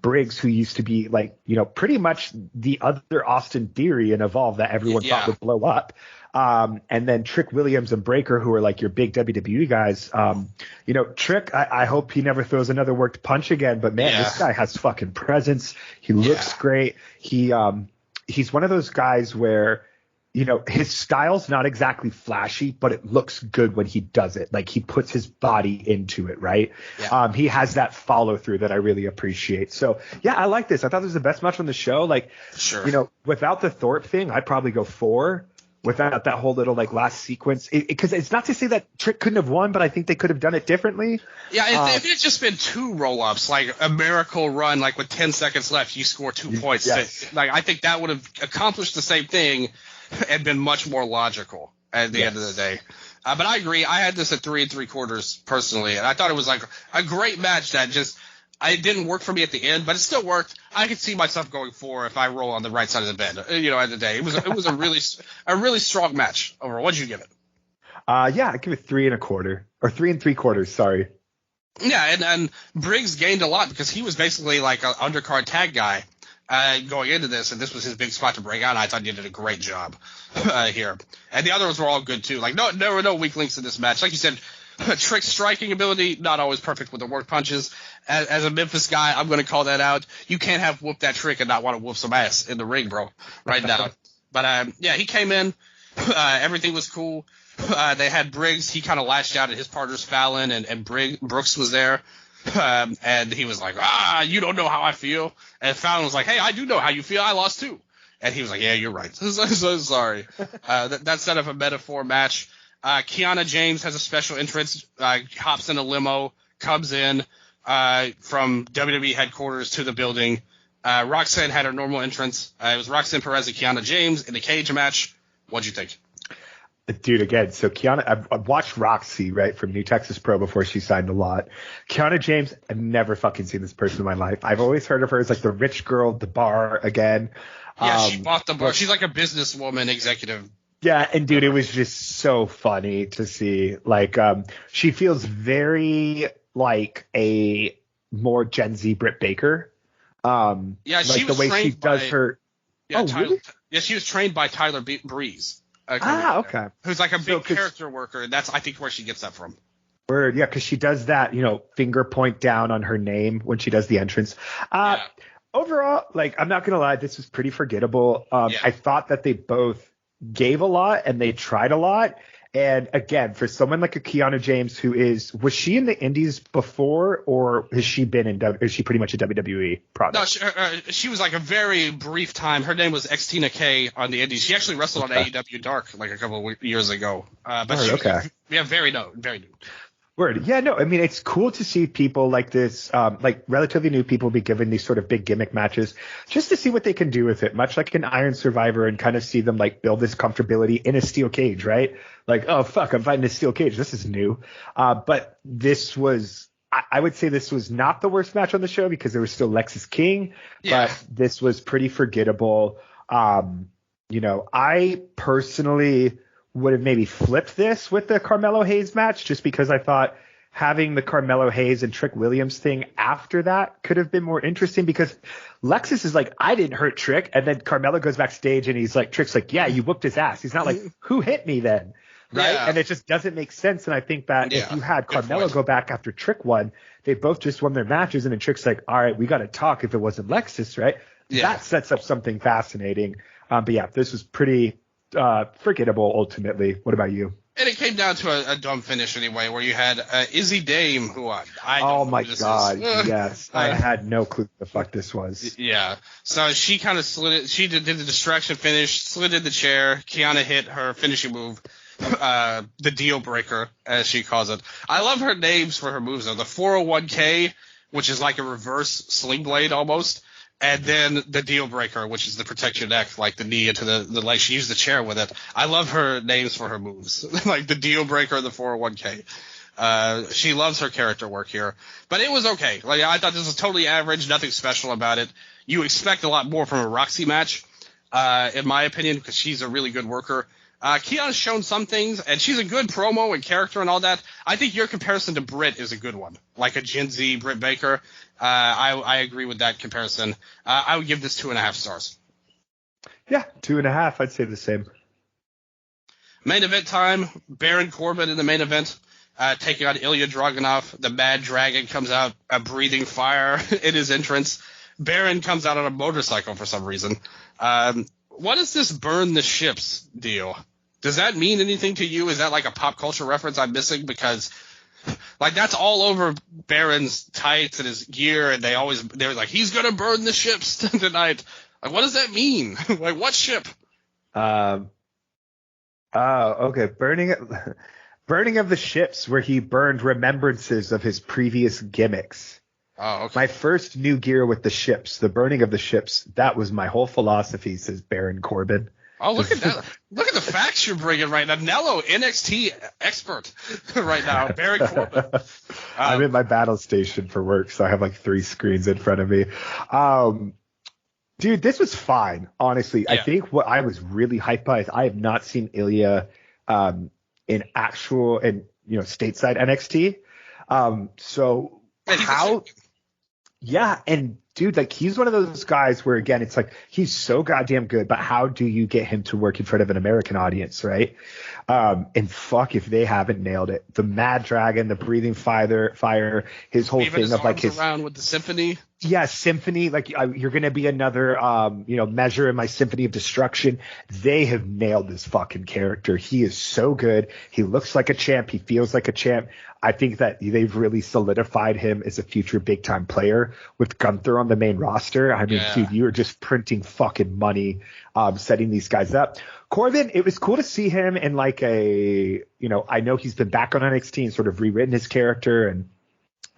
Briggs, who used to be like, pretty much the other Austin Theory in Evolve that everyone thought would blow up. And then Trick Williams and Breaker, who are like your big WWE guys. Trick, I hope he never throws another worked punch again, but man, this guy has fucking presence. He looks great. He's one of those guys where, his style's not exactly flashy, but it looks good when he does it. Like he puts his body into it, right? Yeah. He has that follow through that I really appreciate. So yeah, I like this. I thought this was the best match on the show. Like, sure. Without the Thorpe thing, I'd probably go 4. Without that whole little like last sequence, because it's not to say that Trick couldn't have won, but I think they could have done it differently. Yeah, if it had just been 2 roll-ups, like a miracle run, like with 10 seconds left, you score 2 points. Yes. Like I think that would have accomplished the same thing and been much more logical at the end of the day. But I agree. I had this at 3 3/4 personally, and I thought it was like a great match that just. It didn't work for me at the end, but it still worked. I could see myself going 4 if I roll on the right side of the bed. At the day, it was a really strong match overall. What'd you give it? I give it 3 1/4 or 3 3/4. Sorry. Yeah, and Briggs gained a lot because he was basically like an undercard tag guy going into this, and this was his big spot to break out. And I thought he did a great job here, and the others were all good too. Like there were no weak links in this match. Like you said. Trick's striking ability, not always perfect with the work punches. As a Memphis guy, I'm going to call that out. You can't have whooped that Trick and not want to whoop some ass in the ring, bro, right now. But, he came in. Everything was cool. They had Briggs. He kind of lashed out at his partners, Fallon, and Brooks was there. And he was like, you don't know how I feel. And Fallon was like, hey, I do know how you feel. I lost too. And he was like, yeah, you're right. So sorry. That's kind of a metaphor match. Kiana James has a special entrance, hops in a limo, comes in from WWE headquarters to the building. Roxanne had her normal entrance. It was Roxanne Perez and Kiana James in the cage match. What'd you think? Dude, again, so Kiana, I've watched Roxy, right, from New Texas Pro before she signed a lot. Kiana James, I've never fucking seen this person in my life. I've always heard of her as like the rich girl at the bar again. Yeah, she bought the bar. She's like a businesswoman executive. Yeah, and dude, it was just so funny to see. Like, she feels very like a more Gen Z Britt Baker. Yeah, like she was the way she does her. Yeah, really? Yeah, she was trained by Tyler Breeze. Okay. Who's like a big character worker, and that's I think where she gets that from. Word, yeah, because she does that, finger point down on her name when she does the entrance. Overall, like, I'm not gonna lie, this was pretty forgettable. I thought that they both gave a lot and they tried a lot. And again, for someone like a Kiana James, was she in the Indies before, or has she been is she pretty much a WWE product? No, she was like a very brief time. Her name was Xtina K on the Indies. She actually wrestled on AEW Dark like a couple of years ago. But very new. Word. Yeah, no, I mean, it's cool to see people like this, like relatively new people be given these sort of big gimmick matches just to see what they can do with it, much like an Iron Survivor, and kind of see them like build this comfortability in a steel cage, right? Like, oh, fuck, I'm fighting a steel cage. This is new. But this was, I would say this was not the worst match on the show because there was still Lexis King, but this was pretty forgettable. I personally would have maybe flipped this with the Carmelo Hayes match just because I thought having the Carmelo Hayes and Trick Williams thing after that could have been more interesting, because Lexis is like, I didn't hurt Trick. And then Carmelo goes backstage and he's like, Trick's like, yeah, you whooped his ass. He's not like, who hit me then? right? Yeah. And it just doesn't make sense. And I think that if you had Carmelo go back after Trick won, they both just won their matches, and then Trick's like, all right, we got to talk if it wasn't Lexus, right? Yeah. That sets up something fascinating. But yeah, this was pretty forgettable ultimately. What about you? And it came down to a dumb finish anyway, where you had Izzy Dame, who I don't know my who this God, is. yes. I had no clue what the fuck this was. Yeah. So she kind of slid it. She did the distraction finish, slid in the chair. Kiana hit her finishing move, the deal breaker, as she calls it. I love her names for her moves, though. The 401k, which is like a reverse sling blade almost. And then the deal breaker, which is the protect your neck, like the knee into the leg. She used the chair with it. I love her names for her moves, like the deal breaker, the 401k. She loves her character work here, but it was okay. Like I thought this was totally average, nothing special about it. You expect a lot more from a Roxy match, in my opinion, because she's a really good worker. Kiana's shown some things, and she's a good promo and character and all that. I think your comparison to Britt is a good one, like a Gen Z Britt Baker. I agree with that comparison. I would give this 2.5 stars. Yeah, 2.5. I'd say the same. Main event time. Baron Corbin in the main event, taking on Ilya Dragunov. The Mad Dragon comes out, breathing fire in his entrance. Baron comes out on a motorcycle for some reason. What is this burn the ships deal? Does that mean anything to you? Is that like a pop culture reference I'm missing? Because like that's all over Baron's tights and his gear, and they're like, he's gonna burn the ships tonight. Like, what does that mean? Like, what ship? Okay. Burning of the ships, where he burned remembrances of his previous gimmicks. Oh, okay. My first new gear with the ships, the burning of the ships, that was my whole philosophy, says Baron Corbin. Oh, look at that. Look at the facts you're bringing right now. Nello, NXT expert right now. Baron Corbin. I'm in my battle station for work, so I have like 3 screens in front of me. Dude, this was fine, honestly. Yeah. I think what I was really hyped by is I have not seen Ilya in actual and stateside NXT. So how? Yeah, and dude, like he's one of those guys where again, it's like he's so goddamn good, but how do you get him to work in front of an American audience, right? And fuck if they haven't nailed it. The Mad Dragon, the breathing fire, his whole thing of like his around with the symphony. Yeah, symphony. Like you're gonna be another, measure in my symphony of destruction. They have nailed this fucking character. He is so good. He looks like a champ. He feels like a champ. I think that they've really solidified him as a future big time player with Gunther on the main roster. I mean, dude, you are just printing fucking money, setting these guys up. Corbin, it was cool to see him in like I know he's been back on NXT and sort of rewritten his character and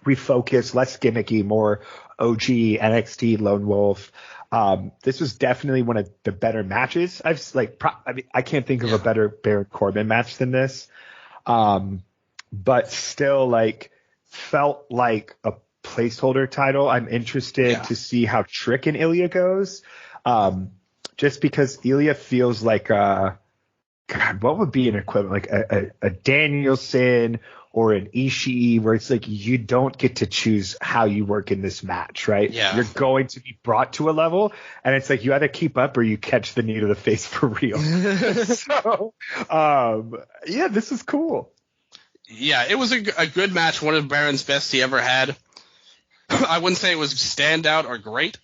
refocused, less gimmicky, more OG NXT Lone Wolf. This was definitely one of the better matches. I can't think of a better Baron Corbin match than this. But still like felt like a placeholder title. I'm interested to see how Trick and Ilya goes. Just because Ilya feels like God, what would be an equivalent, like a Danielson or an Ishii, where it's like you don't get to choose how you work in this match, right? Yeah. You're going to be brought to a level, and it's like you either keep up or you catch the knee to the face for real. So, this is cool. Yeah, it was a good match, one of Baron's best he ever had. I wouldn't say it was standout or great.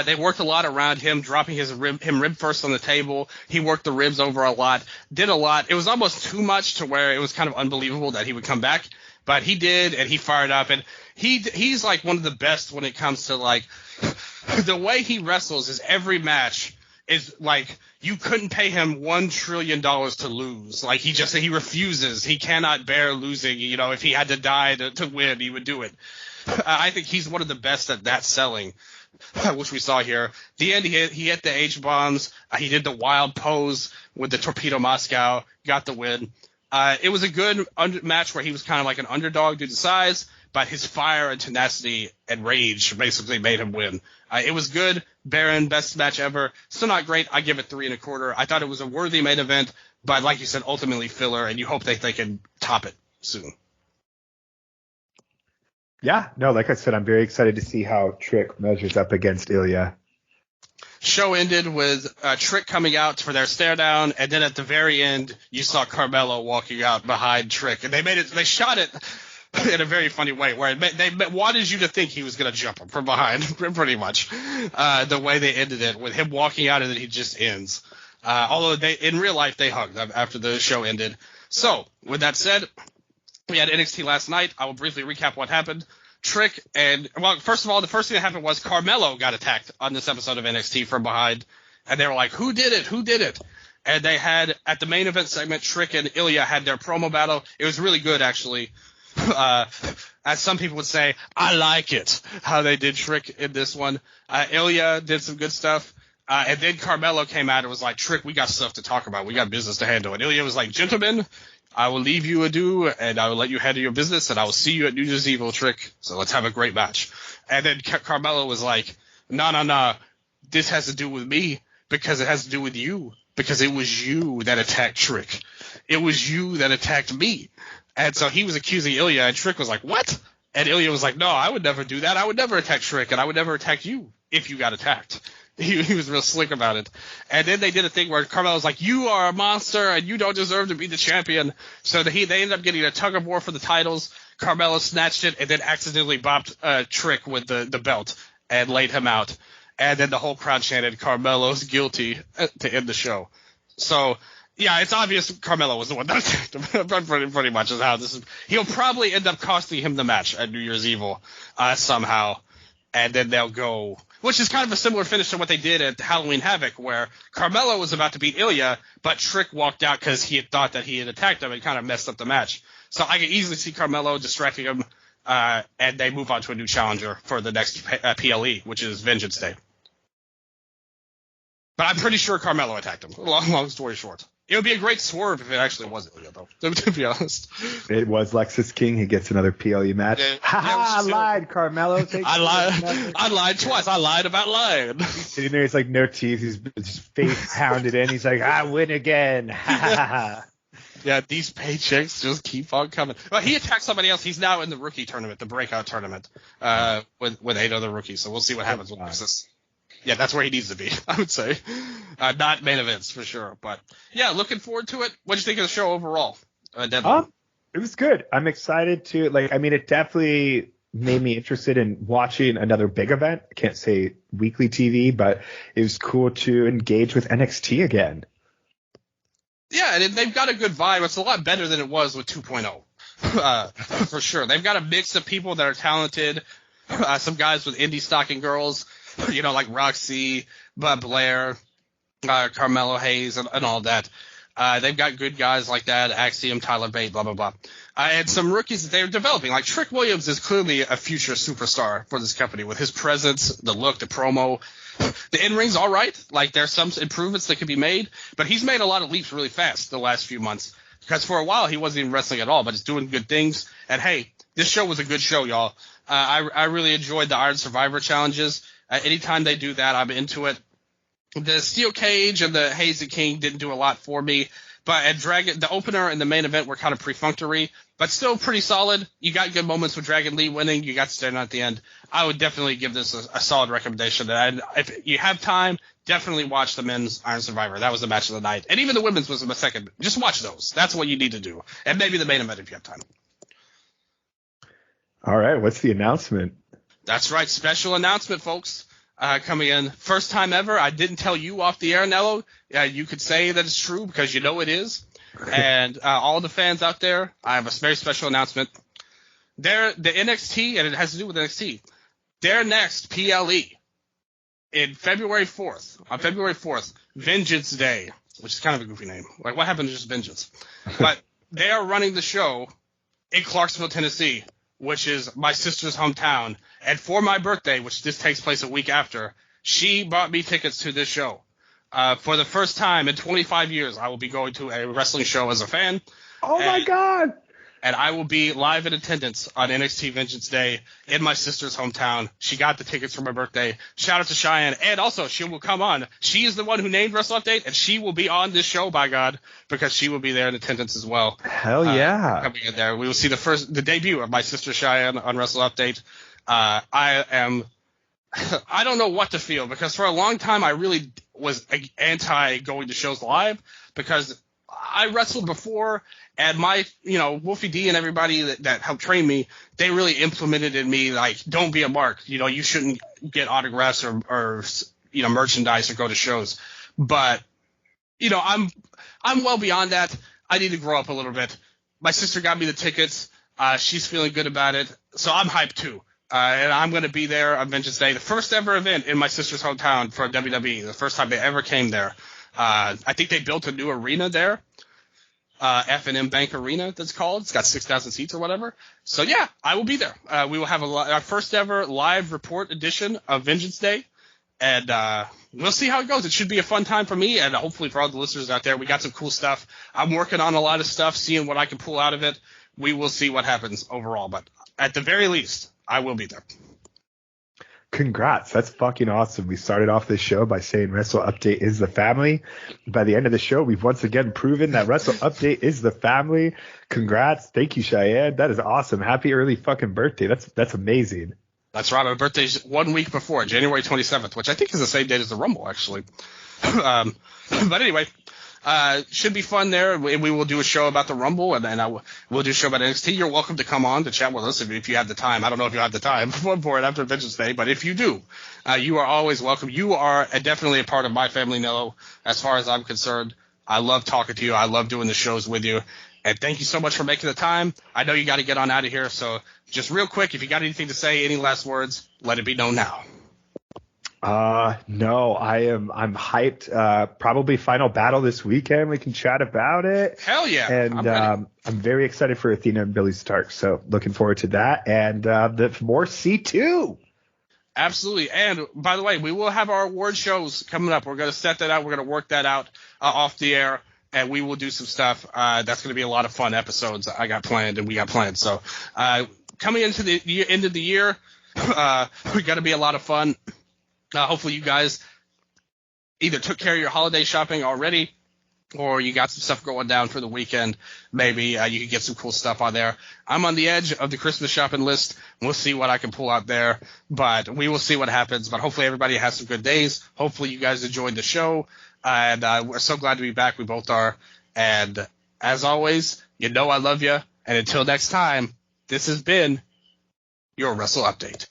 They worked a lot around him, dropping him rib first on the table. He worked the ribs over a lot, did a lot. It was almost too much to where it was kind of unbelievable that he would come back. But he did, and he fired up. And he's like one of the best when it comes to like the way he wrestles is every match is like you couldn't pay him $1 trillion to lose. Like he refuses. He cannot bear losing. If he had to die to win, he would do it. I think he's one of the best at that selling. Which we saw here. The end, he hit the H-bombs. He did the wild pose with the Torpedo Moscow, got the win. It was a good match where he was kind of like an underdog due to size, but his fire and tenacity and rage basically made him win. It was good. Baron, best match ever. Still not great. I give it 3.25. I thought it was a worthy main event, but like you said, ultimately filler, and you hope they can top it soon. Yeah, no, like I said, I'm very excited to see how Trick measures up against Ilya. Show ended with Trick coming out for their stare down, and then at the very end, you saw Carmelo walking out behind Trick, and they shot it in a very funny way, where they wanted you to think he was going to jump him from behind, pretty much. The way they ended it, with him walking out and then he just ends. Although in real life, they hugged after the show ended. So, with that said, we had NXT last night. I will briefly recap what happened. Trick first of all, the first thing that happened was Carmelo got attacked on this episode of NXT from behind, and they were like, who did it? And they had, at the main event segment, Trick and Ilya had their promo battle. It was really good, actually. As some people would say, I like it, how they did Trick in this one. Ilya did some good stuff. And then Carmelo came out and was like, Trick, we got stuff to talk about. We got business to handle. And Ilya was like, gentlemen, I will leave you adieu, and I will let you handle your business, and I will see you at New Year's Evil, Trick. So let's have a great match. And then Carmelo was like, no, this has to do with me, because it has to do with you, because it was you that attacked Trick. It was you that attacked me. And so he was accusing Ilya, and Trick was like, what? And Ilya was like, no, I would never do that. I would never attack Trick, and I would never attack you if you got attacked. He was real slick about it. And then they did a thing where Carmelo was like, you are a monster and you don't deserve to be the champion. So they ended up getting a tug of war for the titles. Carmelo snatched it and then accidentally bopped Trick with the belt and laid him out. And then the whole crowd chanted, Carmelo's guilty, to end the show. So, yeah, it's obvious Carmelo was the one that attacked him. Pretty much is how this is. He'll probably end up costing him the match at New Year's Evil somehow. And then they'll go, which is kind of a similar finish to what they did at Halloween Havoc, where Carmelo was about to beat Ilya, but Trick walked out because he had thought that he had attacked him and kind of messed up the match. So I can easily see Carmelo distracting him, and they move on to a new challenger for the next PLE, which is Vengeance Day. But I'm pretty sure Carmelo attacked him. Long story short. It would be a great swerve if it actually was Ilya, though, to be honest. It was Lexus King. He gets another PLE match. I lied, Carmelo. I lied twice. I lied about lying. He's sitting there. He's like, no teeth. He's face pounded in. He's like, I win again. Yeah, these paychecks just keep on coming. Well, he attacked somebody else. He's now in the rookie tournament, the breakout tournament, with 8 other rookies. So we'll see what happens with Lexus. Yeah, that's where he needs to be, I would say. Not main events, for sure. But, yeah, looking forward to it. What do you think of the show overall? Deadline? It was good. I'm excited to, it definitely made me interested in watching another big event. I can't say weekly TV, but it was cool to engage with NXT again. Yeah, and they've got a good vibe. It's a lot better than it was with 2.0, for sure. They've got a mix of people that are talented, some guys with indie stocking girls, like Roxy, Bob Blair, Carmelo Hayes, and all that. They've got good guys like that, Axiom, Tyler Bate, blah, blah, blah. And some rookies that they're developing. Like Trick Williams is clearly a future superstar for this company with his presence, the look, the promo. The in-ring's all right. Like there's some improvements that could be made, but he's made a lot of leaps really fast the last few months. Because for a while he wasn't even wrestling at all, but he's doing good things. And hey, this show was a good show, y'all. I really enjoyed the Iron Survivor challenges. Anytime they do that, I'm into it. The Steel Cage and the Hazy King didn't do a lot for me, but the opener and the main event were kind of perfunctory, but still pretty solid. You got good moments with Dragon Lee winning. You got to stand at the end. I would definitely give this a solid recommendation. And if you have time, definitely watch the men's Iron Survivor. That was the match of the night. And even the women's was the second. Just watch those. That's what you need to do. And maybe the main event if you have time. All right. What's the announcement? That's right. Special announcement, folks. Coming in. First time ever. I didn't tell you off the air, Nello. You could say that it's true because you know it is. And all the fans out there, I have a very special announcement. The NXT, and it has to do with NXT, their next PLE in February 4th, on February 4th, Vengeance Day, which is kind of a goofy name. Like, what happened to just Vengeance? But they are running the show in Clarksville, Tennessee, which is my sister's hometown. And for my birthday, which this takes place a week after, she bought me tickets to this show. For the first time in 25 years, I will be going to a wrestling show as a fan. Oh, my God. And I will be live in attendance on NXT Vengeance Day in my sister's hometown. She got the tickets for my birthday. Shout out to Cheyenne. And also, she will come on. She is the one who named Wrestle Update, and she will be on this show, by God, because she will be there in attendance as well. Hell yeah. Coming in there. We will see the debut of my sister Cheyenne on Wrestle Update. I am I don't know what to feel, because for a long time I really was anti going to shows live, because I wrestled before, and my, Wolfie D and everybody that helped train me, they really implemented in me, like, don't be a mark. You shouldn't get autographs or merchandise or go to shows. But, I'm well beyond that. I need to grow up a little bit. My sister got me the tickets. She's feeling good about it. So I'm hyped too. And I'm going to be there on Vengeance Day, the first ever event in my sister's hometown for WWE, the first time they ever came there. I think they built a new arena there, F&M Bank Arena, that's called. It's got 6,000 seats or whatever. So, yeah, I will be there. We will have our first ever live report edition of Vengeance Day, and we'll see how it goes. It should be a fun time for me, and hopefully for all the listeners out there. We got some cool stuff. I'm working on a lot of stuff, seeing what I can pull out of it. We will see what happens overall, but at the very least, I will be there. Congrats. That's fucking awesome. We started off this show by saying Wrestle Update is the family. By the end of the show, we've once again proven that Wrestle Update is the family. Congrats. Thank you, Cheyenne. That is awesome. Happy early fucking birthday. That's amazing. That's right. My birthday's 1 week before, January 27th, which I think is the same date as the Rumble, actually. But anyway, should be fun there. We will do a show about the Rumble, and then we'll do a show about NXT. You're welcome to come on to chat with us if you have the time. I don't know if you have the time for it after Vengeance Day, but if you do, you are always welcome. You are definitely a part of my family, Nello, as far as I'm concerned. I love talking to you. I love doing the shows with you. And thank you so much for making the time. I know you got to get on out of here, so just real quick, if you got anything to say, any last words, let it be known now. No, I'm hyped. Probably Final Battle this weekend. We can chat about it. Hell yeah. And I'm very excited for Athena and Billy Stark. So looking forward to that. And the more C2. Absolutely. And by the way, we will have our award shows coming up. We're going to set that out. We're going to work that out off the air, and we will do some stuff. That's going to be a lot of fun episodes I got planned and we got planned. So coming into the end of the year, we got to be a lot of fun. Hopefully you guys either took care of your holiday shopping already, or you got some stuff going down for the weekend. Maybe you can get some cool stuff on there. I'm on the edge of the Christmas shopping list. We'll see what I can pull out there, but we will see what happens. But hopefully everybody has some good days. Hopefully you guys enjoyed the show, and we're so glad to be back. We both are. And as always, I love you. And until next time, this has been your Wrestle Update.